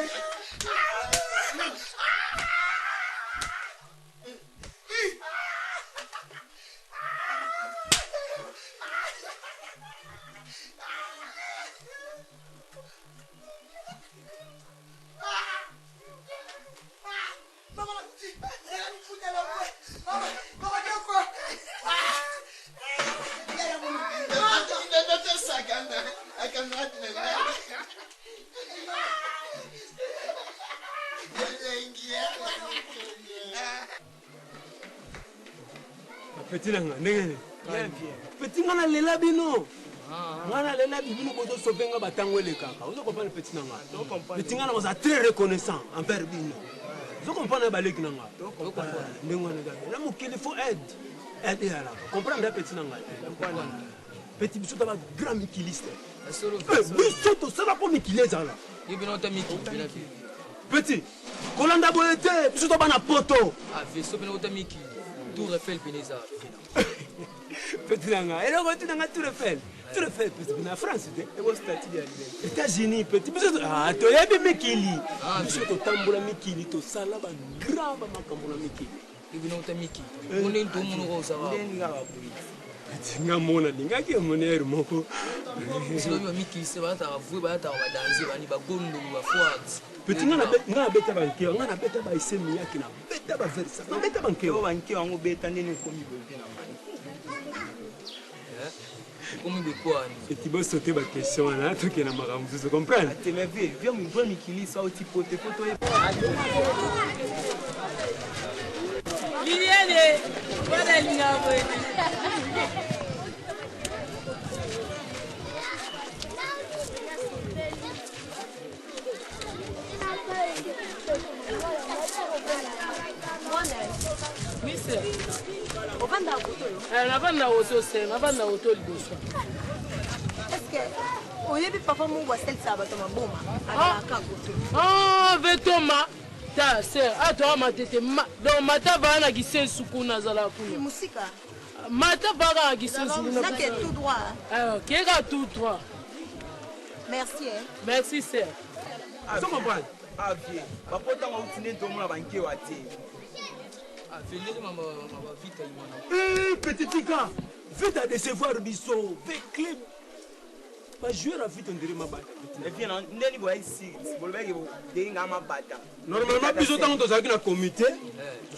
Petit nanga, ndenge. Petit ngana lela bino. Ngana lela bino bozo sobenga batango le kaka. Vous comprenez petit nanga? Petit ngana was très reconnaissant envers bino. Vous comprenez balek nanga? Ndenge ngana gabe. La mukili faut aide. Aide là. Comprendre petit nanga. Petit biso ba grand mikiliste. Biso to sala ko mikileza là. Ibino ta miki. Petit. Kolanda boete, biso to bana poto. Ah, biso bino ta miki. Tour Eiffel Pineza. Petit nanga, et là on va Tour Eiffel. Tour Eiffel, petit na France de. Et what's that dia? États-Unis, petit. Ah, to yabi mikili. Biso to tambola mikili to sala ba grand ba makambola mikili. Ibino ta miki. Moni ndo muno ko sawa. Nga mona linga ke monero moko. Silo yo miki se ba ta vu ba ta ba danser ba ni ba gondo ba foat. Petit nga beta banke, nga na beta ba isemi yaki na beta ba versa. Na beta banke wango beta nini komi bonke na mani. Komi be quoi? Petit boss sauter ba question là, to ke na makambo, vous comprenez? Te me vie, viens me voir mikili ça au tipo te photo et Liliane, voilà l'ingabo. Mister. Ovanda kutolo. Navanda auto se, navanda auto liboso. Est-ce que oyebi papa mu wa sel sabato maboma aka kutolo. Ah, vetoma. Ta sir, ato matete do mata bana gise sukuna zala kuna. Musika. Mata bana gise sukuna. Ça c'est tout droit. Ah, kega tout droit. Merci. Merci sir. Ah, ça comprend. Ah, bien. Papa tanga utine ndomona banke wate. Ah, fais-le maman vite imana. Petit tika, vite à décevoir biso, fais clip. Pas jouer à vite on dirait ma bata. Et puis ndeni boy ici, bolbeki denga ma bata. Normalement biso tango to zaki na comité,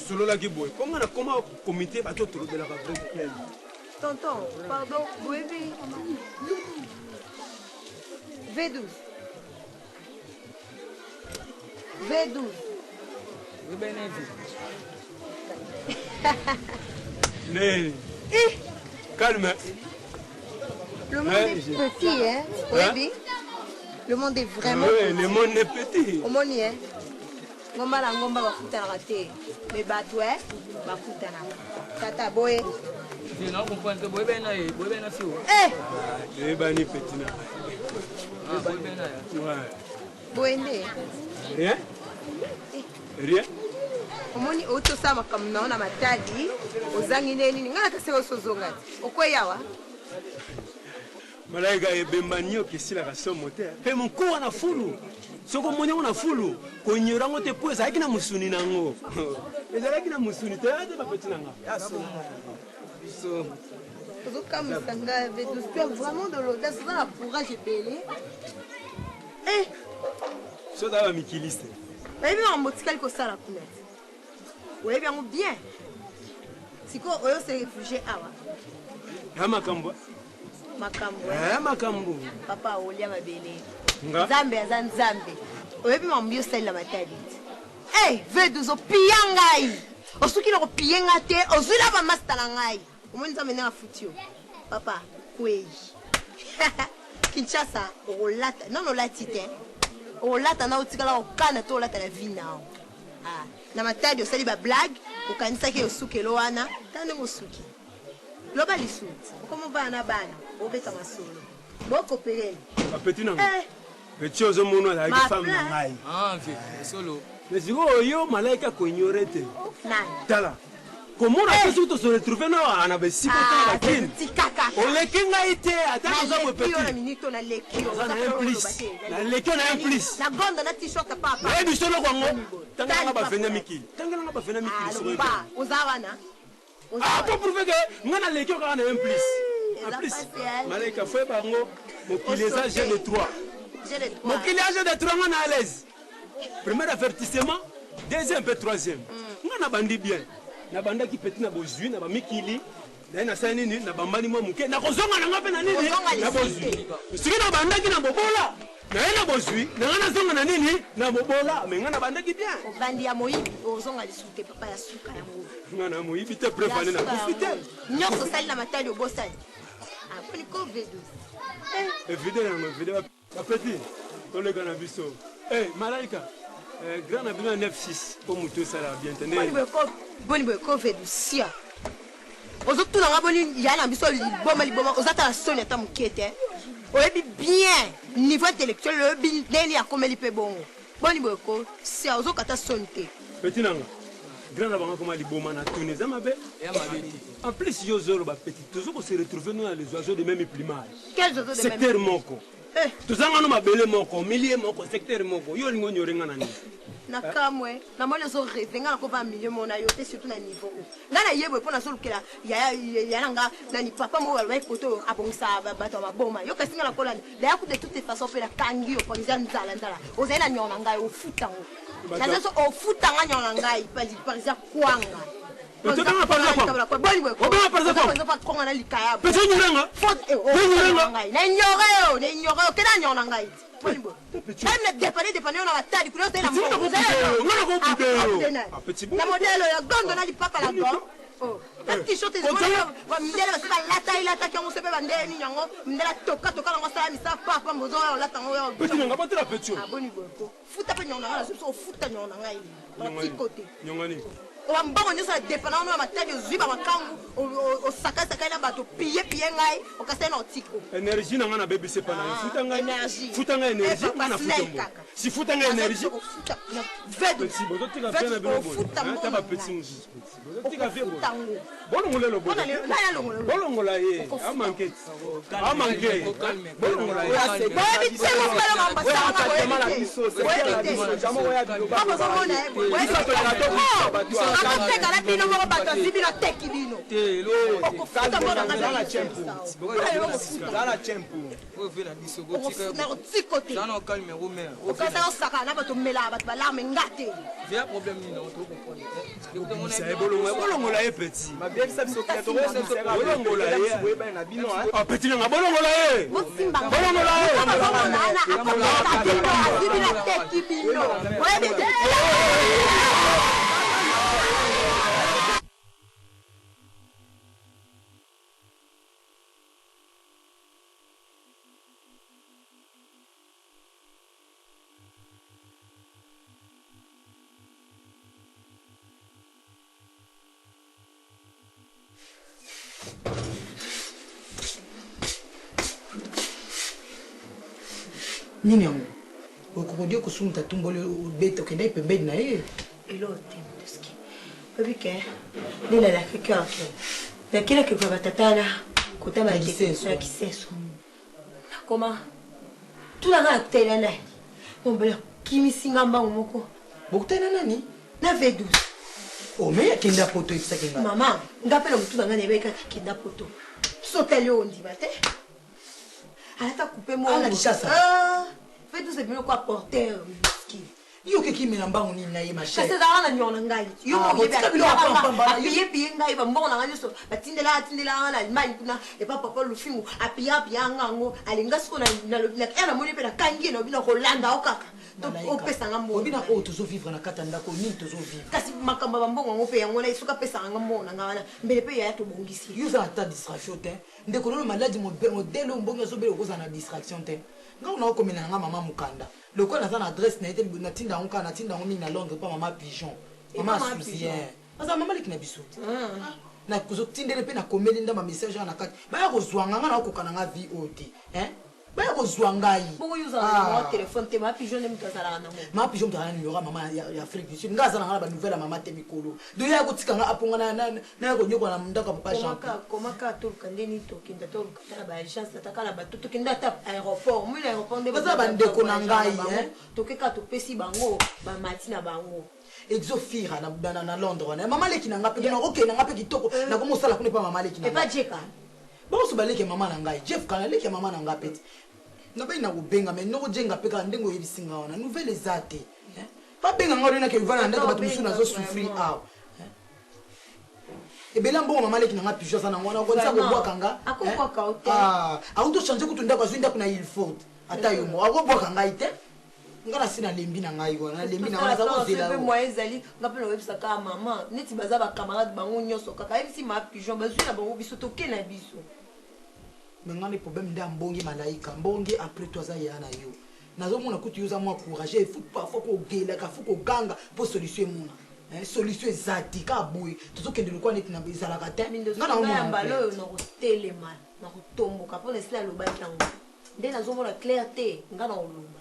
solo la ki boy. Comme na comment comité ba to trop de la vrai. Tonton, pardon, oyebi. V12. V12. Oui, ben vu. Nee. Calme. Le monde est petit, hein? Oui, le monde est vraiment petit. Le monde est petit. Au monde, hein? Ngomba la ngomba va foutre la raté. Mais batoué, va foutre la. Tata boy. Je n'en comprends pas. Boy ben na fio. Eh! Le bani petit na. Ah, boy ben na. Ouais. Boende. Rien? Rien? Omoni auto sama kamna na matadi ozangi neni ngana kaseko sozonga okweyawa malaika ebembanio kisila kasomo te pe mukua na fulu soko mwenye una fulu konyerango te poza akina musuni nango ezalaki na musuni te ate bapeti nanga yaso biso ozokamwisa nga vetus tu as vraiment de l'audace oza na courage ebele soza bamikiliste bayebi makambo tikali kosala kuna oyebi yango bien sikoyo oyo se réfugie awa ya makambo makambo papa olia mabele nga nzambe aza nzambe oyebi makambo yo osalela matali te V12 opia ngai osoki na kopie nga te ozwila bamasta na ngai omoni nzambe ndenge afuti yo papa kwei Kinshasa okolata nono olati te okolata na otikala okana to olata na vi nao na matadi osali bablague okanisaki osukelo wana ta ndenge osuki loba lisuti okomobana na bana obeta masolo bokopereni bapeti nango peti ozomona azalaki femme na ngai solo mais sikoyo yo malaika koignore te tala komona pesi toso retrouve na besiko te bakini oleki ngai te ata oza bopeti naleki na un plus nagonda na t-shirt papa nayebi solo kwango tangelanga bavena mikili oza wana po prouve ke nga naleki okaka na un plus en plus malaika fo bango mokili eza g de 3 mokili a g de 3 nga na à l'aise premier avertissement deuxième mpe troisième nga na bandi bien nabandaki peti na bozwi na bamikili naye nasali nini na bambani mwa moke nakozonga nanga mpe na nini na bozwi soki nabandaki na bobola naena bozwi nanga nazonga na nini na mobola me nga na bandaki bien obandi ya moyibi ozonga lisusu te papa ya suka yango nga na moyibi te prefane na kufi te nyonso osali na matali obosani aponi kovedo evide yango evide bapeti toleka na biso malaika grand na bino 9-6 po moto esala bien boni boye kovedo sia ozotunanga boni ya na biso liboma liboma ozatala soni ata moke te oyebi bien niveau intellectuel oyebi ndeni akomeli mpe bongo boni boye ko sia ozokata soni te peti nanga grand na bango koma liboma na tuni eza mabe en plus yo ozoloba peti tozoko se retrouver nous dans les oiseaux de même plumage secteur moko tozanga no mabele moko milieu moko secteur moko yo olingo nyorenga na nini na kamwe namoni ozoreve nga nakova milieu mo na yo te surtout na niveau nga na yebwe mpo nazolukela ya nanga nani papa moko alobaki koto abongisa bato ya maboma yo kasi nga nakolani daya ku de toute façon mpe nakangi yo panza nzala ozali na nyona ngai ofutango naza so ofutanga nyona ngai parisa kwanga na modelo ya gondo na lipapa la go t-shirt mindele basi balata yango se mpe bandele nini yango mindele toka nango asala misa papa mozoya olata yango futa mpe nyongo nanga naso ofuta nyongo na ngai batikote obambongo nyonso na dépendant na matali ozwi bamakangu osakasakai na bato piye ngai okasai na otiko énergie na ngai na bebise pa na futa ngai énergie nga na futa mbo si futa ngai énergie petit bozotika fe na bino boyota bapeti mosusu bozotika fe bolongolelo bolongola ye amanke bolongola akoteka na bino moko bato azibi na teki bino okasa osaka na bato melaka bato balarme nga te bolongola ye peti peti nanga bolongola ye azibi na teki bino nini yango okokodi okusunguta tumboli obeta okendai pembeni na ye elo te motoski oyebi ke nelalaki kake nakilaki kwa batatala kotama ya kiseso nakoma tunanga na kutela naye ombela kimisinga mbango moko bokutana nani na V12 ome akenda poto ekisaki nga mama nga mpe na motu nanga nayebekaki kenda poto sotali oyo ndima te alata coupe V12 ebino kwa porteur miski yo kekimela mbango nini na ye kasi ezalaka na nyona ngai yoapiye ngai bambongo na ngai nyonso batindelanga na allemagne kuna epa papa lufingu apiyapiyanga yango alinga siko namoni mpe nakangi ye naobi na kolanda o kaka opesanga mbobina oyo tozovivre na kati ya ndako nini tozovivre kasi makambo ya bambongo yango mpe yango na soki apesanga nga mbongo na ngai wana mbele mpe yaya tobongisi yo ozala ata distraction te ndeko nono maladi modele ombongi azobele okozala na distraction te nga ona okomela nanga mama mokanda lokola naza na adresse na ye te natinda yango kaka natinda yango mingi na londres mpa mama pigeon mama asusi aza mama leki na biso te nakozotindele mpe nakomeli nda bamessage aa na kati baya kozwanga nga na okoka na nga vi oyo te baya kozwa ngai ma pigeon moto azala na numero ya mama ya afrique du sud nga aza na nga na banouvelle ya mama te mikolo doye ya kotika nga aponga naya konyokola na ndako ya papa jeankomaka toluka ndeni tokenda toluka tala baagence ataka na bato tokenda ata aéroport moi na aéroport nde baza bandeko na ngai tokeka topesi bango bamati na bango exofira na londres wana mama leki na nga mpe nakokenda nga mpe kitoko nakomosala kuna epa mama leki epa jeka bakoso baleki ya mama na ngai jeff kana leki ya mama na nga pete nabai na kobenga me nokojenga mpe kaka ndenge oyebisinga wana nouvelle eza te babenga nga oyo nakevana na ndako bato mosusu nazosouffrir awa ebela mbongo mama leki na nga pigeon aza nango wana okonisa kobwaka nga akutochange kutu ndako azwi ndako na ilford ata yo mo akobwaka ngai te nga nasi nalembi na ngai wana nalembi na wana aza moyen ezali nga mpe nakoyebisaka mama neti baza bacamarade bango nyonso kaka yebisi ma pigeon bazwi na bango biso toke na biso me nga ne problème nde ambongi malaika mbongi après to aza ya na yo nazomona kutu yo oza mwa courage efut parfois kogelaka fo koganga mpo solution emona solution eza te ka boye tozokende lokwa neti na ezalaka te nga naomona oyo nakotelema nakotomboka mpo na esili aloba ntango nde nazomona clair te nga na oloba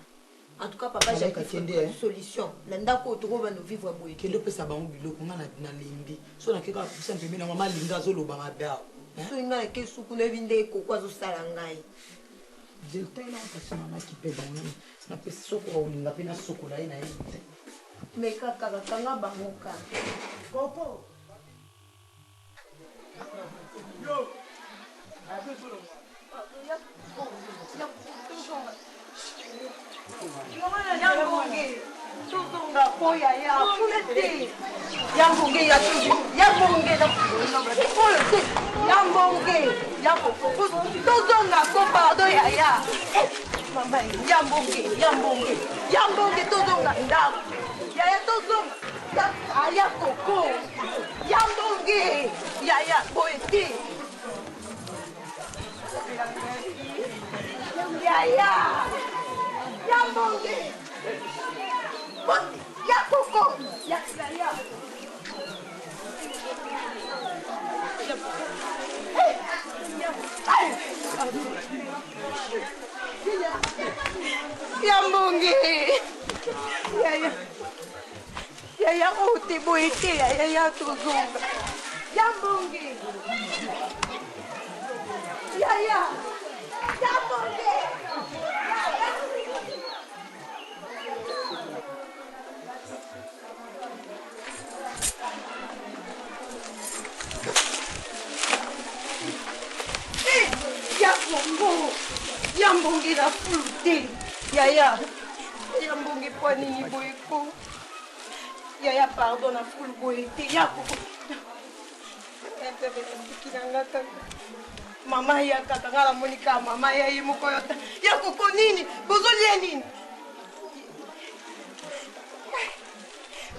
en tout cas papa j'ai solution na ndako tokoba no vivre boye kende pesa bango biloko nga na lembi so na keka pusa mpembe na mama linga azoloba mabe awo so nga ke suku na binde koko azosala ngai jeltela kasi mama kipe bango na pesa soko olinga pe na soko la ye na ye te me kaka kanga bango ka popo yo Yambonge, tuzunga koya ya kulete. Yambonge ya Yambonge na kulete. Yambonge, tuzunga ko pardon ya. Mama Yambonge tuzunga ndako. Ya tuzunga. Aya koko. Yambonge, ya boete. Ya. Yambonge. Ya koko. Ya. Yambonge. Ya uti boite ya tuzunga. Yambonge. Ya. Yambonge. Yambonge na flute. Yaya. Yambonge kwa nini boyeko. Yaya pardon na full boyete. Yako. Mama ya katangala monika mama ya yimuko yota. Yako ko nini? Bozolia nini?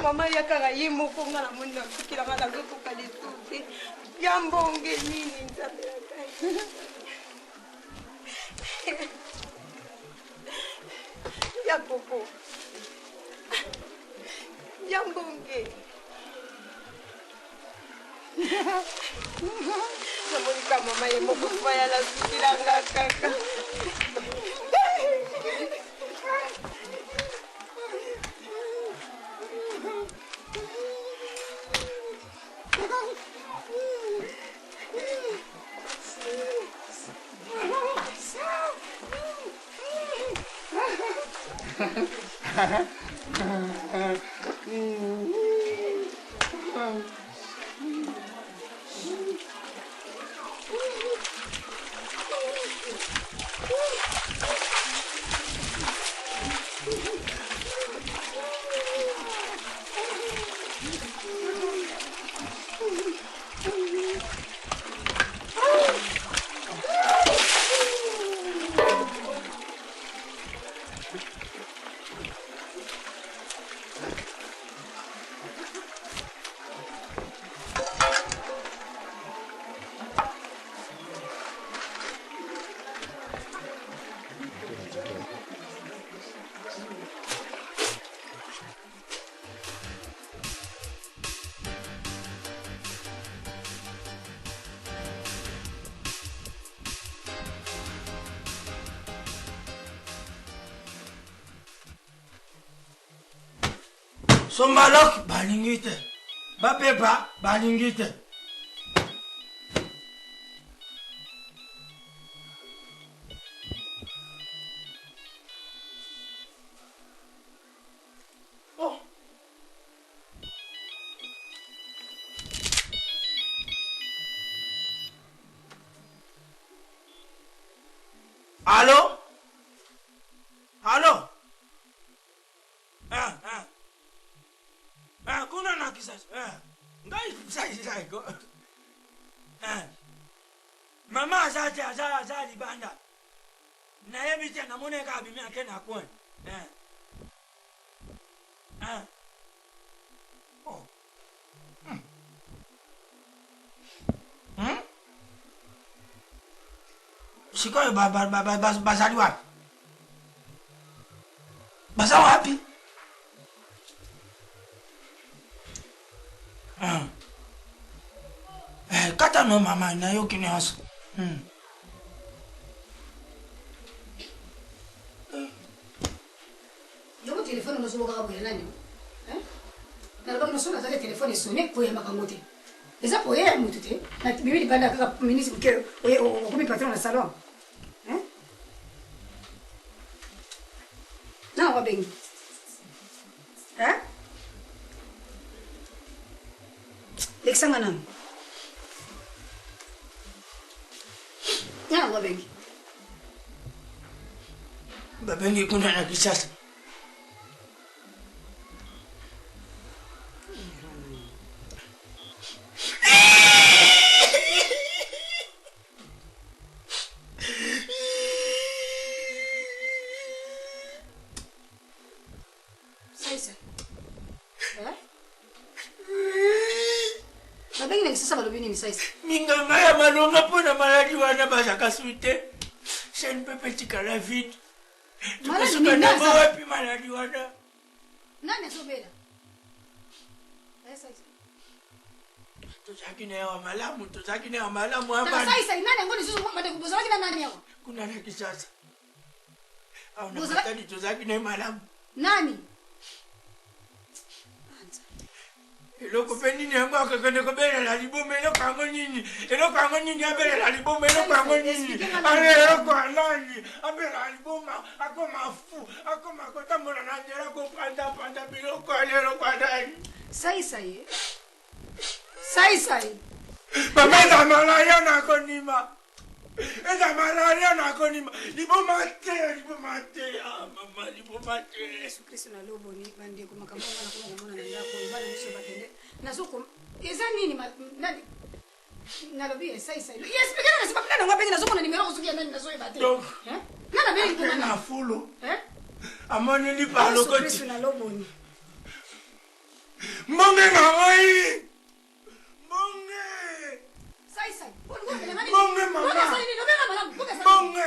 Mama ya kanga yimuko ngala monika fikira ngala zoto kalituti. Yambonge nini nzabe ya kai. Ya koko. Yambonge. Namonika mama ye moko faya la sukilanga kaka. Sombalok balingi te bapepa balingi te Allô? Allô? Kuna na kisasa. Ngai sai go. Mama azaje libanda. nayebi te namoneka abimi ake na coin. Oh. Sikoyo bazali wapi? Baza wapi? Kata no mama na yo kini house. Yo téléphone no soboka kabwela nani? Nalaba no sona zale téléphone sonné poya makangote. Eza poya mutu te. Na bibi banda kaka ministre ke o komi patron na salon. Na wa bengi. Leksanga nani? Na wa bengi. Babengi kuna na kisasa. Saisa. Babengi na kisasa balobi nini saisa? Minga maya malonga pona maladi wana bazaka suite. Shen pepe tikala vide. Maladi ni nasa. Wapi maladi wana? Nani asobela? Saisa. Tuzakine wa malamu hapa. Na saisa nani ngoni sisi mbona kubuzaki na nani yako? Kuna na kisasa. Au na matani tuzakine malamu. Nani? Eloko penini yangu akakende kobela la libome eloko yango nini? Eloko yango nini abela la libome eloko yango nini? Ale eloko alani abela la liboma akoma fu akoma kotambola na njera ko panda biloko ale eloko alani. Saisa. Mama eza malaria na konima. Eza malaria na konima. Liboma te mama liboma te. Yesu Kristo na lobo ni bande ko makambo na ko mona na ndako ibana mso bakende. Nazuko eza nini nani nalobi saisa. Yes bigana na sababu nani ngwapengi nazo mona nimero kusukia nani nazo ibate. Nana beli ko na fulo. Amoni li palo koti. Yesu Kristo na lobo ni. Monge ngoi. Monge. Saisa. Monge mama. Monge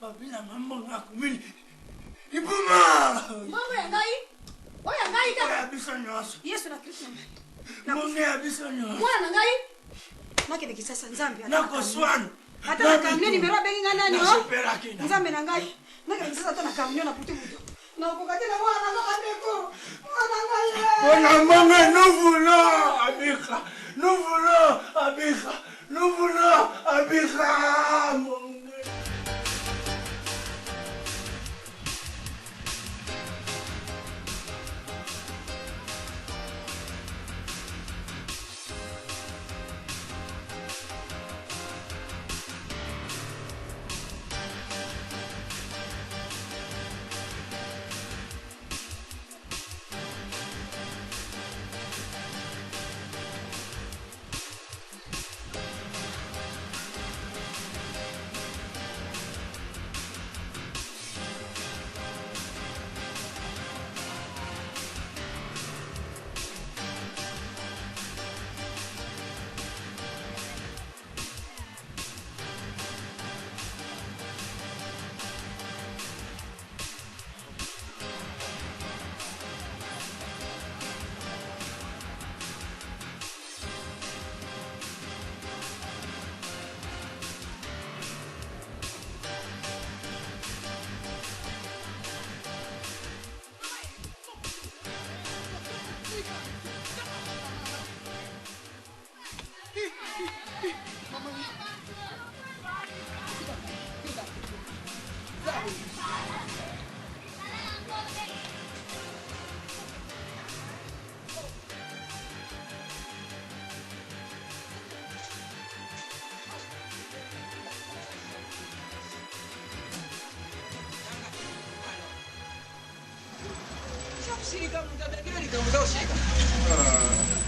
babila mambo ngakumili. Ibuma. Monge ngai. Oya ngai ka. Oya bisonyoso. Yesu na Kristo. Monge abisonyoso. Mwana ngai. Nake nikisasa nzambi nako swan. Hata na kamne nimero bengi nani ho? Nzambe na ngai. Nake nikisasa hata na kamne na putu putu. Na ukokatela mwana na kandeko. Mwana ngai. Ona monge nuvulo abika. Nuvulo abika. Nuvulo abika. Monge.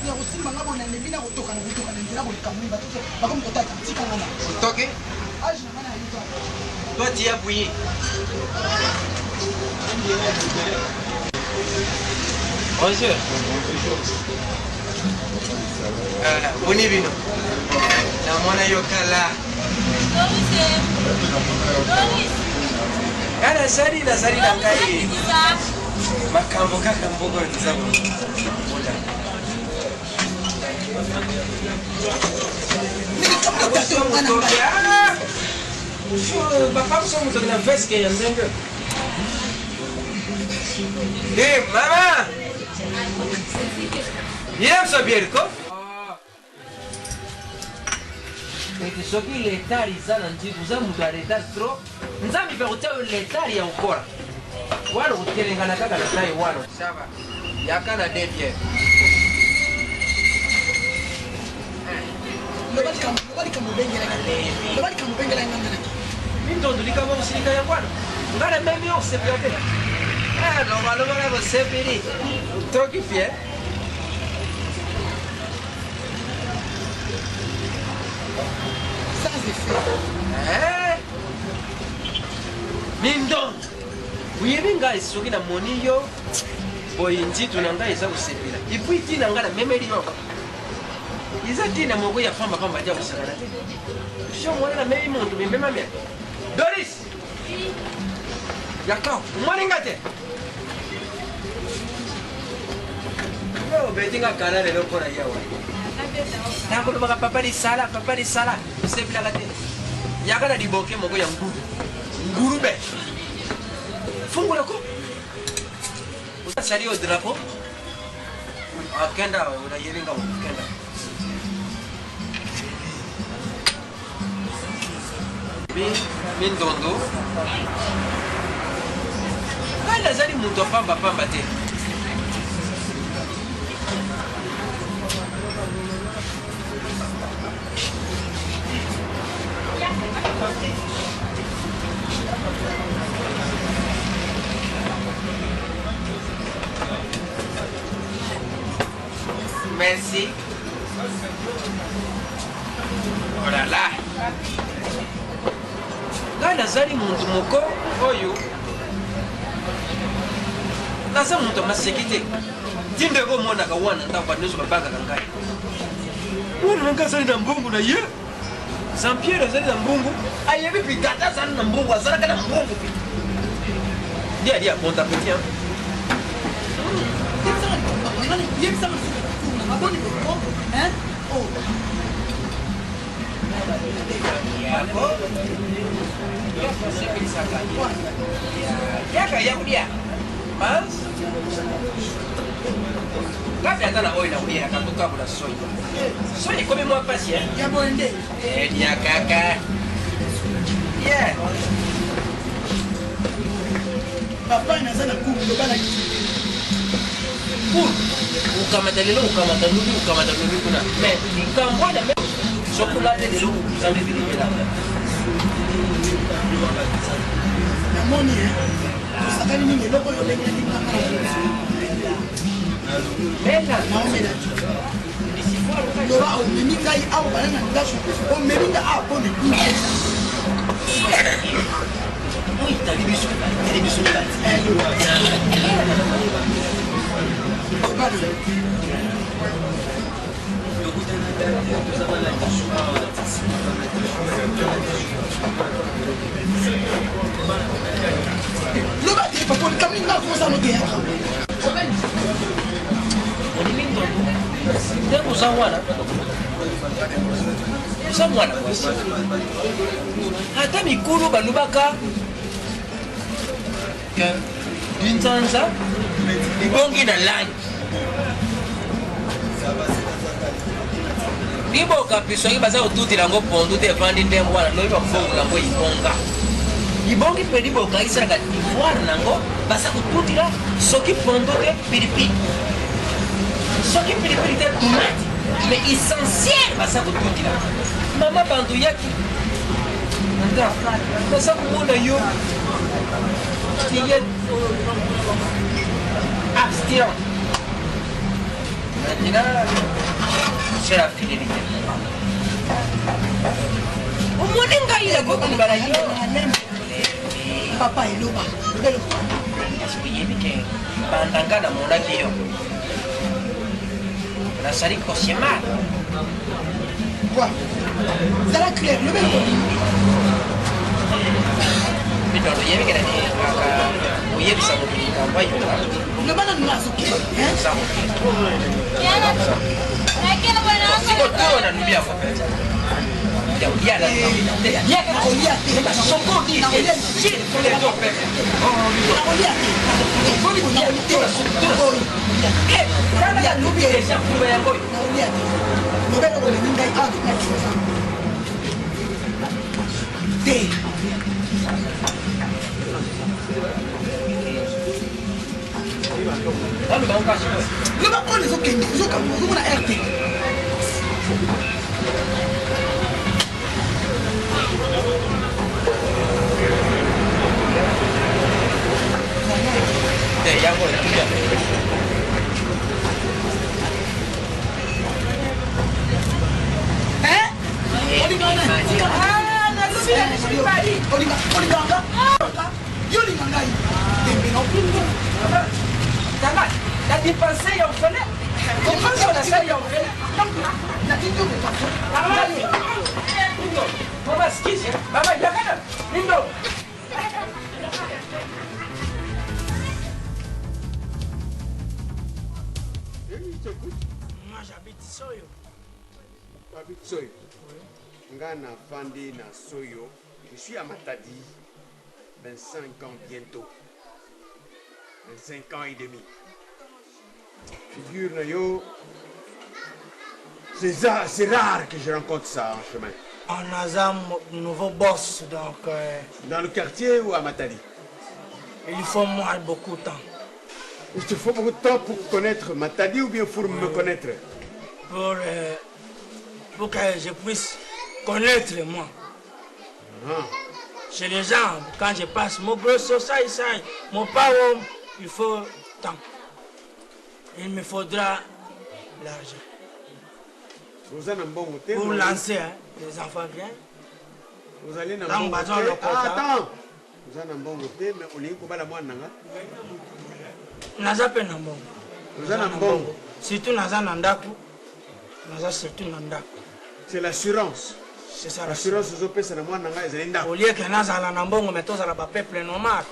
ya kosimba nga bona ndembi na kotoka na nzela koleka moyi bato bakomi kotata tika ngana otoke age na ngana ya yuka Toi, tu as appuyé. Bonjour. Boni vino. Na mwana yokala. Kana sari na ngai. Makambo kaka mbogo nzangu. Papa somos na vez que andando. Mama! Viens saber ko? Soki letari sana njibu za mtu aleta tro. Nzambi pe utao letari ya ukora. Wala utelengana kaka na tai wano. Sawa. Yakana devie. Lobali kamubengela ngana. Mintondo likaba usika ya bwana. Ngale mimi osepete. Loba osepiri. Utoki pia. Ça c'est fait. Mindon. Uyebi ngai soki na moni yo. Boy njitu na ngai za kusepira. Ipui tina ngala memeli yo. Iza tina moko ya pamba ja kusakana. Sho mwana na memi muntu bimbe mamia. Doris. Yakao, mwana ngate. Yo betinga kana lelo kora yawa. Nako baka papa di sala. Sepila kate. Yakana diboke moko ya nguru. Ngurube. Fungula ko. Usasali o drapo. Akenda una yelinga ukenda. Mindondo. Kala zali muntu pamba te. Merci. Oh là là. Kala zali muntu moko oyo. Nasa muntu masekite. Tinde ko mona ka wana ndakwa nezo babanga kangai. Mwana ngasa na mbungu na ye. Jean-Pierre zali na mbungu. Ayebi pitata sana na mbungu azala kana mbungu pi. Dia konta petit hein. Hein? Oh. Yaka yakudia. Mas kapi hata na oil na ulia akatoka kuna soy. Soy kome mwa pasi eh. Ya bonde. Ya kaka. Yeah. Papa inazana kumu bana kitu. Ukamata lelo ukamata nubi kuna. Mais ukambona me chocolate lelo uzambi bilibela. Namoni sakani nini loko yo lenga linga. Bella naomela. Loba o miminga yi au bana ndashu. O miminga a poni ku. Oi, television. Loba ti papa ni kami na ko sa no dia. Ndio usawana. Usawana kwasi. Hata mikuru balubaka. Dintanza ibongi na langi. Nibo kapiso ibaza ututira ngo pondu te vandi ndembo wana no iba fungula ngo ibonga. Ibongi pedibo kaisa ga ivoire nango basa kututira soki pondu te pilipili. Soki pilipili te tomate. Mais essentiel basa kututira. Mama bandu yaki. Nda basa kumona yo. Tiye abstinent. Maintenant, c'est la fidélité. Au moins, il y a beaucoup de balayer. papa eloba lobelo soki yebi ke bandanga namonaki yo nasali cauchemar quoi zala clair lobelo bidolo yebi ke nani oyebisa mokili likambo ayo loba nanu nazoke sikoto nanubi yango mpenza loba mpona ezokende ozomona rt yango etuya olinganga yo olinga ngai dembena tanga na dépense ya ofele dépense na sala ya ofele natindi mama skisi mama yakana lindo Moi j'habite Soyo. Habite Soyo. Ngana Fandi na Soyo. Je suis à Matadi. 25 ans bientôt. 25 ans et demi. Figure yo. C'est rare que je rencontre ça en chemin. On a un nouveau boss donc. Dans le quartier ou à Matadi? Il faut moi beaucoup de temps. Il te faut beaucoup de temps pour connaître Matadi ou bien pour me connaître? Pour que je puisse connaître moi. Chez les gens, quand je passe mon gros ça, mon power, il faut temps. Il me faudra l'argent. Pour lancer, hein, les enfants viennent. Vous allez dans le attends. Vous allez dans le bon côté, mais au lieu de la moine, naza pe na mbongo naza na mbongo surtout naza na ndako naza surtout na ndako c'est l'assurance c'est ça l'assurance ozopesa na mwana ngai ezali ndako olie ke nazala na mbongo me tozala bapeuple nomade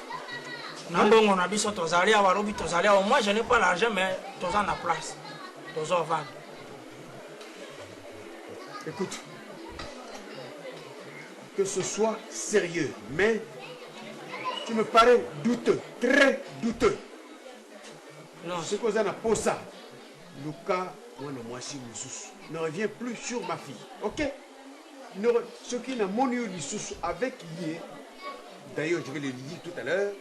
na mbongo na biso tozali awa lobi tozali awa moi je n'ai pas l'argent mais toza na place tozovanda. Écoute, que ce soit sérieux mais tu me parais douteux, très douteux. Non. Ce que vous avez pour ça, Luka, moi, ne revient plus sur ma fille. Ok? Ce qui n'a mon lieu avec lié, d'ailleurs, je vais le dire tout à l'heure,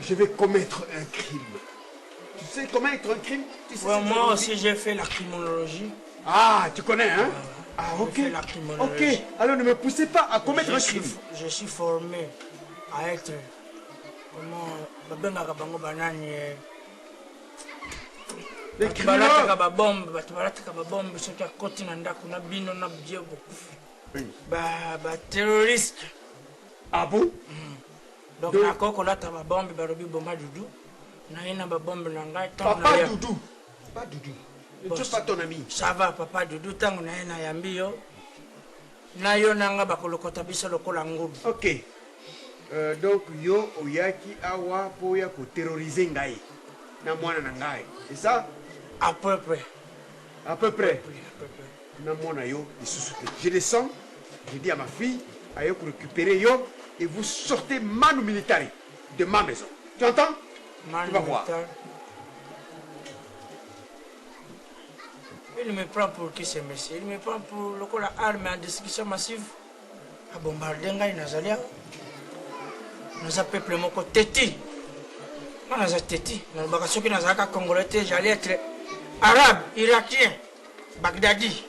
je vais commettre un crime. Tu sais commettre un crime? Tu sais moi aussi, j'ai fait la criminologie. Ah, tu connais, hein? Ah, ok. Ok, alors ne me poussez pas à commettre un crime. Je suis formé à être. Comment. Les balataka babombe bato balataka babombe soki akoti na ndako na bino na budget bokufi baterroriste. Ah bon? Donc nakoki kolata babombe balobi boma dudu naye na babombe na ngai papa dudu pas dudu tu pas ton ami. Ça va papa dudu ntango naye nayambi yo na yo nanga bakolokota biso lokola ngulu. Ok. Donc yo oyaki awa po ya ko terroriser ngai na mwana na ngai. C'est ça? À peu près. À peu près. Na mwana yo je descends, je dis à ma fille à yo récupérer yo et vous sortez manu militari de ma maison. Tu entends? Manu tu vas voir. Il me prend pour qui ce monsieur? Il me prend pour lokola arme en destruction massive à bombarder ngai nazalia. Naza peuple moko teti. Moi naza teti. Nalobaka soki nazalaka congolais te, j'allais être arabe, irakien, bagdadi.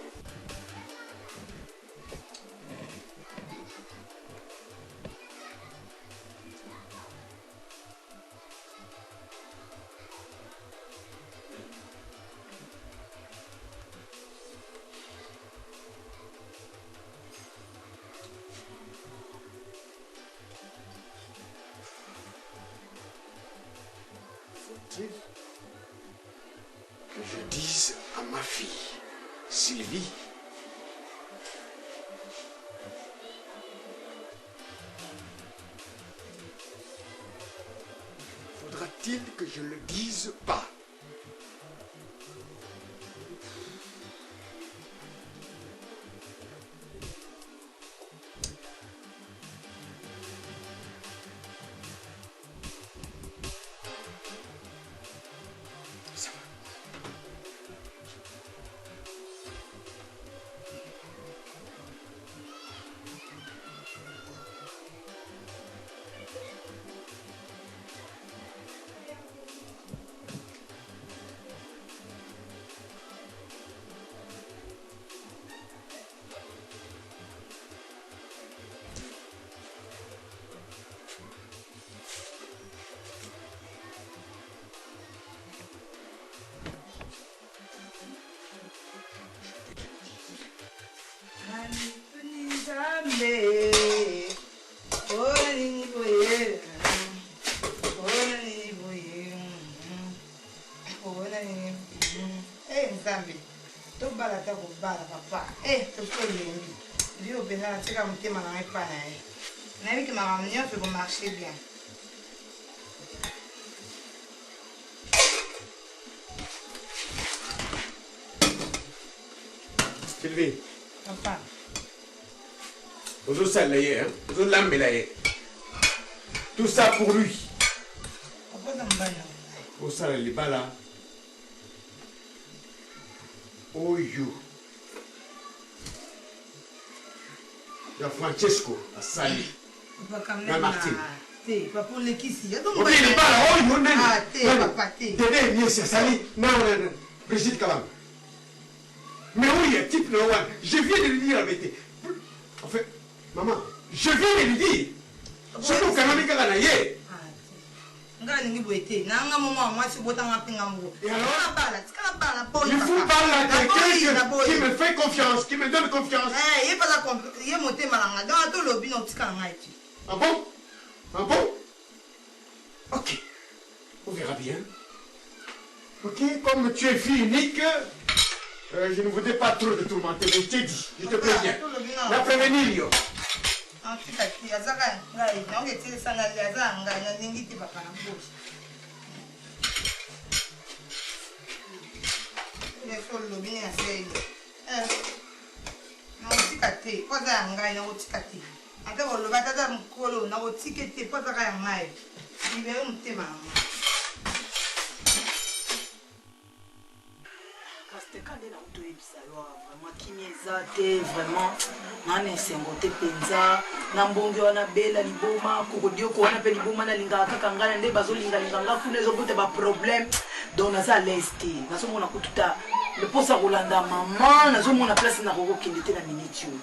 faudra-t-il que je dise à ma fille, Sylvie, faudra-t-il que je le dise pas? Nzambe tobala ta kobala papa tokolengi vio mpenza natika motema na ngai mpa na ye nayebi ke makambo nyonso ekomarche bien. Sylvie, Papa. tout ça pour lui. Pour ça, les balles. Oh, you. Il y a Francesco à Sali. La Martine. Papa, on est ici. Ok, les balles. Oh, you. Ah, papa, Dédé, bien, c'est Sali. Non, Brigitte Kalam. Mais oui, un type, je viens de lui dire la vérité. En fait, maman, je viens de lui dire. Surtout quand on est à la yé. Il faut parler à quelqu'un qui me fait confiance, qui me donne confiance. Ah bon? Ah bon? Ok. On verra bien. Ok, comme tu es fille unique, je ne voudrais pas trop te tourmenter, mais je t'ai dit, je te préviens. La prévenir, yo. Vraiment nana esengo te mpenza na mbongi wana bela liboma kokodioko wana mpe liboma nalingaka kaka ngai nde bazolingalinga nga kuna ezobota baproblème donc naza lese te nazomona kututa leposa kolanda mama nazomona place nakokokende te na miniti oyo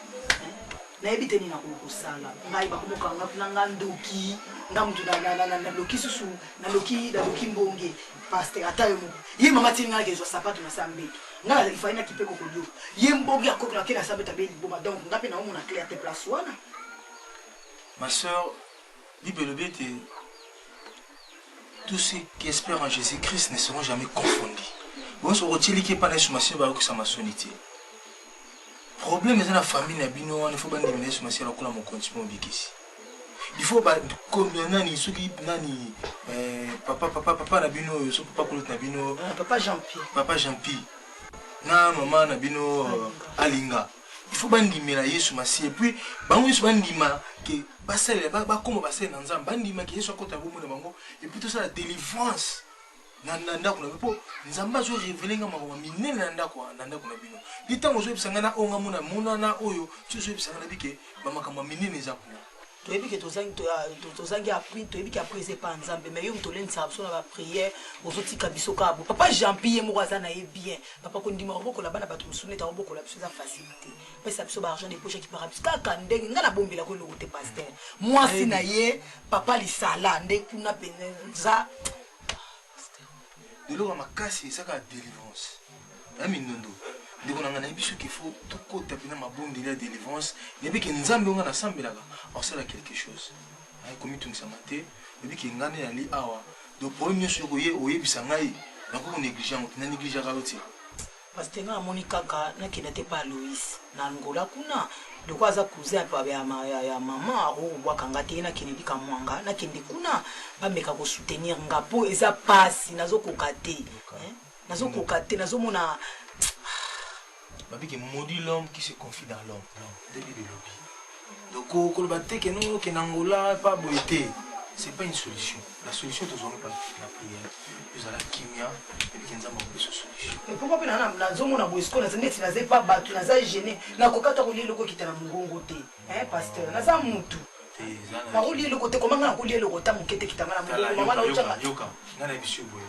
nayebi te nini nakokosala ngai bakomokanga kuna nga ndoki nga mutu naloki susu naloki mbonge paster ata yo moko ye mama tini ngana kezwa sapato na sambeki nga ifai na kipe kokodio ye mbonge akoko na kena sabeta be liboma donc nga pe na omona clé te place wana. Ma sœur, Bible le bien, tous ceux qui espèrent en Jésus-Christ ne seront jamais confondus. Bon, ce retili qui est pas là sur ma sœur, bah que ça m'a sonité. Problème est dans la famille, il faut pas diminuer sur ma sœur, là mon compte mon bikisi. Il faut pas comme nani ceux qui nani papa nabino so papa kolot nabino papa Jean-Pierre na maman nabino alinga. Il faut bandimela Yesu masi et puis bango Yesu bandima que basale ba comme basale na nzamba bandima que Yesu akota bomo na bango et puis tout ça la délivrance nanda kuna po nzamba zo révéler nga mawa minene nanda kuna bino litango zo bisanga onga mona na oyo zo bisanga bike ba makamba minene za kuna toyebi ke tozangi appris toyebi ke après c'est pas nzambe mais yo mtolenisa biso na ba prière ozotika biso kabo papa Jean-Pierre moko aza na ye bien papa kondima obokola bana bato musune ta obokola biso za facilité pesa biso ba argent de poche qui para biso kaka ndenge nga na bombela ko lokote pasteur moi si na ye papa lisala ndenge kuna penza de l'eau makasi ça ka délivrance ami nondo ndeko nanga nayebi soki faut tokota mpena mabondeli ya délivrance nayebi ke nzambe onga nasambelaka osala quelque chose komitungisama te oyebi ke ngai nde nali awa donc problème nyonso oyebisa ngai nakoko néglige yango te na négligeaka yo te parce que nga amoni kaka nakenda te pa Loïs na ngola kuna loko aza cousin ya mama akobwaka te ye nakende lika mwanga nakende kuna bameka kosoutenir nga mpo eza pasi nazokoka te nazomona babiki maudit l'homme qui se confie dans l'homme depuis le lobby donc koloba te ke non ke na ngola pas boyete c'est pas une solution la solution tozongi pas la prière ezala kimia ebiki nzambe akopeso solution pourquoi mpe nazomona boyesiko naza neti naza epa bato naza gene nakokata kolia eloko ekita na mongongo te pasteur naza mutu nakolia eloko te komanga nakolia eloko ta moke te ekitanga na mongongo mama naotyanga yoka ngai na biso boye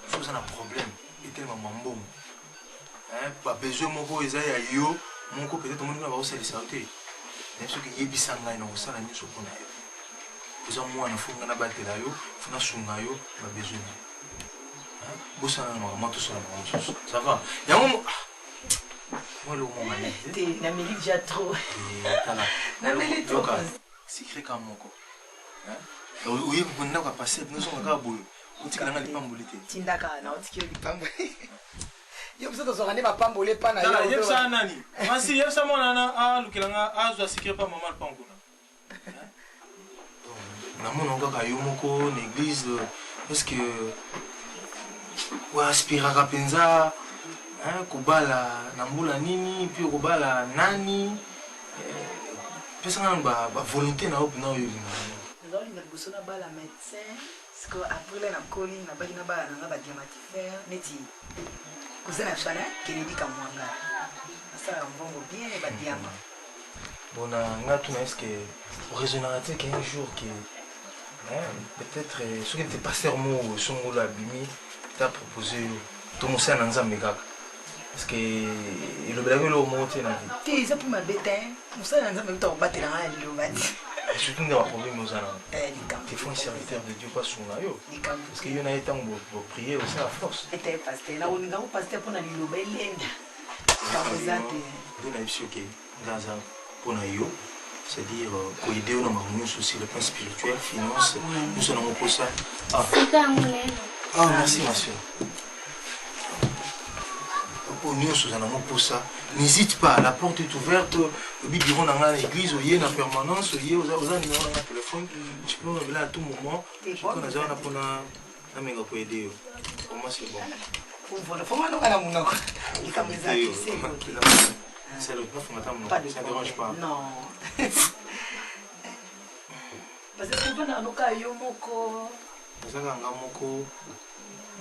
fo oza na problème etelema mambongo babesoin moko eza ya yo moko peut-être omoni kuna bakosalisa yo te nayebi soki yebisa ngai na kosala nyonso mpona yo oza mwana fo ngai nabatela yo fo nasunga yo babesoin na yo bosana na makambo tosala makambo mosusu ça va yango moi eloko mongane te nameli déjà trop nameli trop secret ka moko oyebi kondako ya pasete nosonga kaka boye otikala nga lipamboli te tindaka na otiki yo lipamboli yo biso tozwaka nde bapamboli epa na yo yebisa nani masi yebisa mwana alukelanga azwa secret pa mama lupanguna namona kaka yo moko na église parceque oaspiraka mpenza kobala na mbula nini mpe kobala nani pesanga nanu bavolonté na yo mpena oyo olingaka nazaolinga liboso nabala médecin siko aprile nakoli nabaki nabala nanga badiamatifere neti cousin na biso ana kelelika mwanga nasalaka mbongo bien badiama bona nga tuna estce oraisonnaka te qu'un jour ke peut-être soki ete pasteur mo songolo abimi ta propose yo to mosala na nzambe kaka parce que elobelaki eloko moko te na vie te eza mpo mabe te mosala na nzambe kuta kobatela nga na liloba te surtout nde baproblème oza na te fo un serviteur de dieu basunga yo parce que yo na ye ntango boprier osala force ete paster nakolingako paster mpona liloba elenda likambo eza te nde nayebi si oke nga aza mpona yo c'est-à-dire koyede yo na makambo nyonso sur le plan spirituel finance nyonso nango mposa merci ma soeur po nyonso oza nango mposa n'hésite pas la porte est ouverte obi biro na nga na église oye na permanence oye oza numéro na nga téléphone tu peux m'appeler à tout moment quand naza wana mpona namenga koyede yo pour moi c'est bon fomanoka na monoko likambo eza c'est le pas fondamental non ça dérange pas non parce que mpona anoka yo moko ezaka nga moko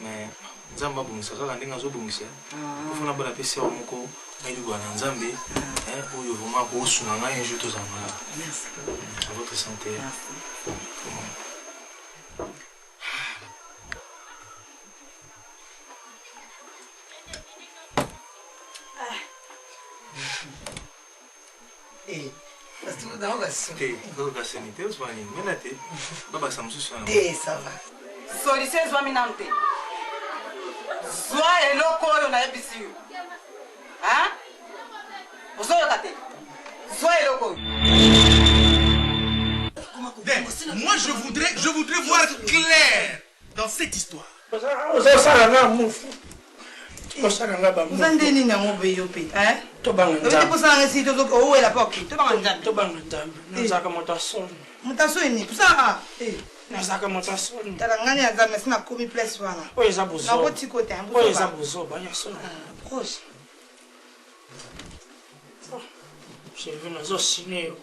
mais nzambe abongisa kaka ndenge azobongisa ofana bana mpe sere moko ayelikola na nzambe oyo vraimen akosunga ngai un jour tozala malade à votre santé kokasani te ozwa nini mena te babasa mosusu solution ezwami nanu te zwa eloko oyo nayebisi yo ozoyoka te zwa eloko oyo moi je voudrais voir clair dans cette histoire ozosalanga mufu osalanga bamufu oza nde nini yango be yo mpe tobangaosalanga esi owela mpe oke tobanga nzambe nazalaka moto asoni moto asoni pusa nazalaka moto asoni tala ngani ya nzambe esi nakomi place wana oyo eza bozonakotika te oyo eza bozoba nyasona proche cheve nazosine yo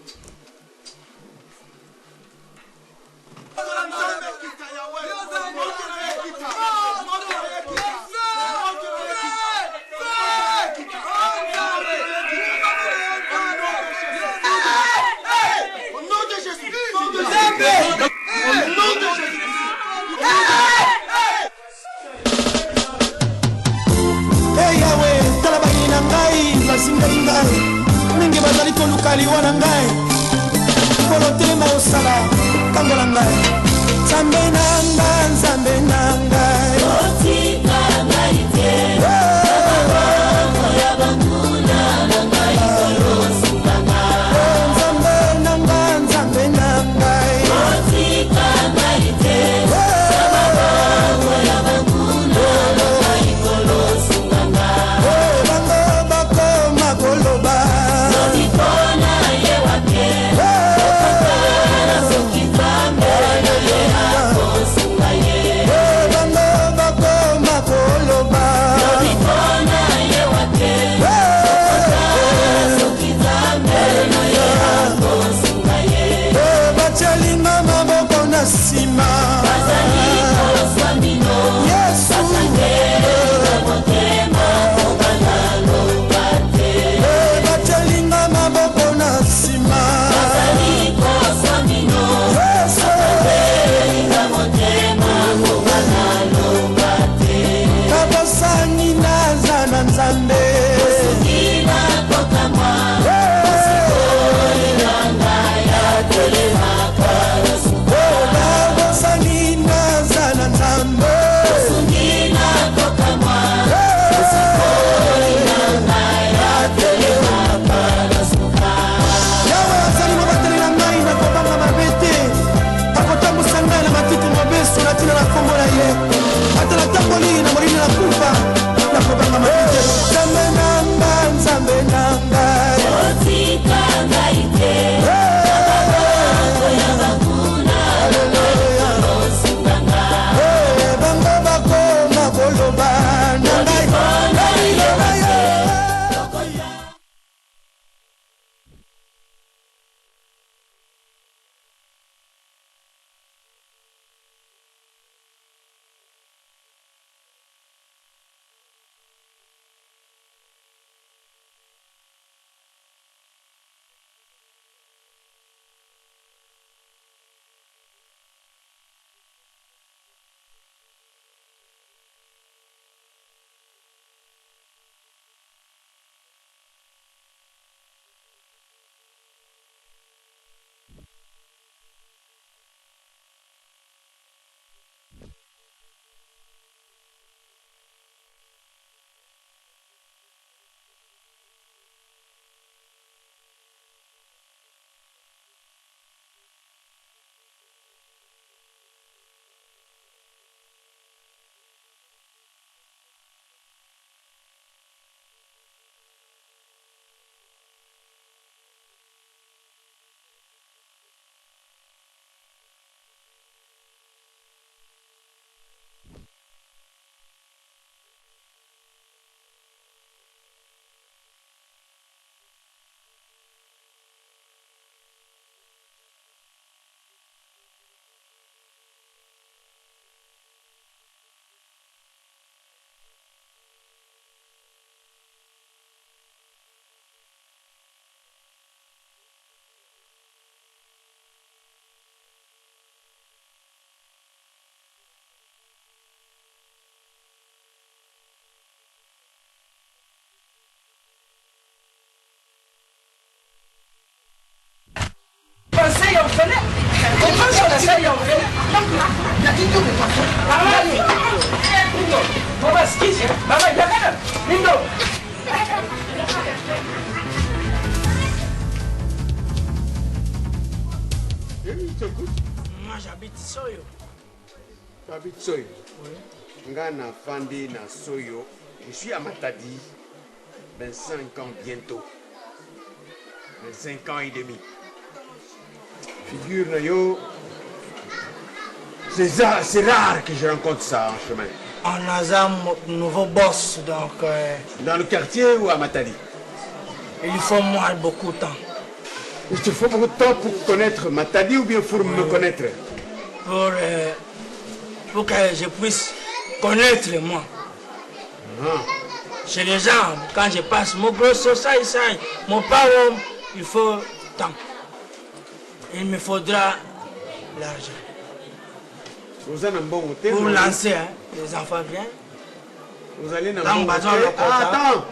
Yawe tala bangi na ngai basingeli ngai mingi bazali koluka liwa na ngai kolotelema osala kangola ngai nzambe na ngai nzambe na ngai Moi j'habite Soyo. Tu habites Soyo? Oui. Ngana Fandi na Soyo. Je suis à Matadi. 25 ans bientôt. 25 ans et demi. Figure yo. C'est rare que je rencontre ça en chemin. On a un nouveau boss, donc... Dans le quartier ou à Matadi? Il faut moi beaucoup de temps. Il te faut beaucoup de temps pour connaître Matadi ou bien pour me connaître? Pour que je puisse connaître moi. Chez les gens, quand je passe mon gros ça, mon parent, il faut temps. Il me faudra l'argent. Vous avez un bon hôtel? Pour lancer, hein, les enfants viennent. Vous allez dans un bon hôtel? Attends!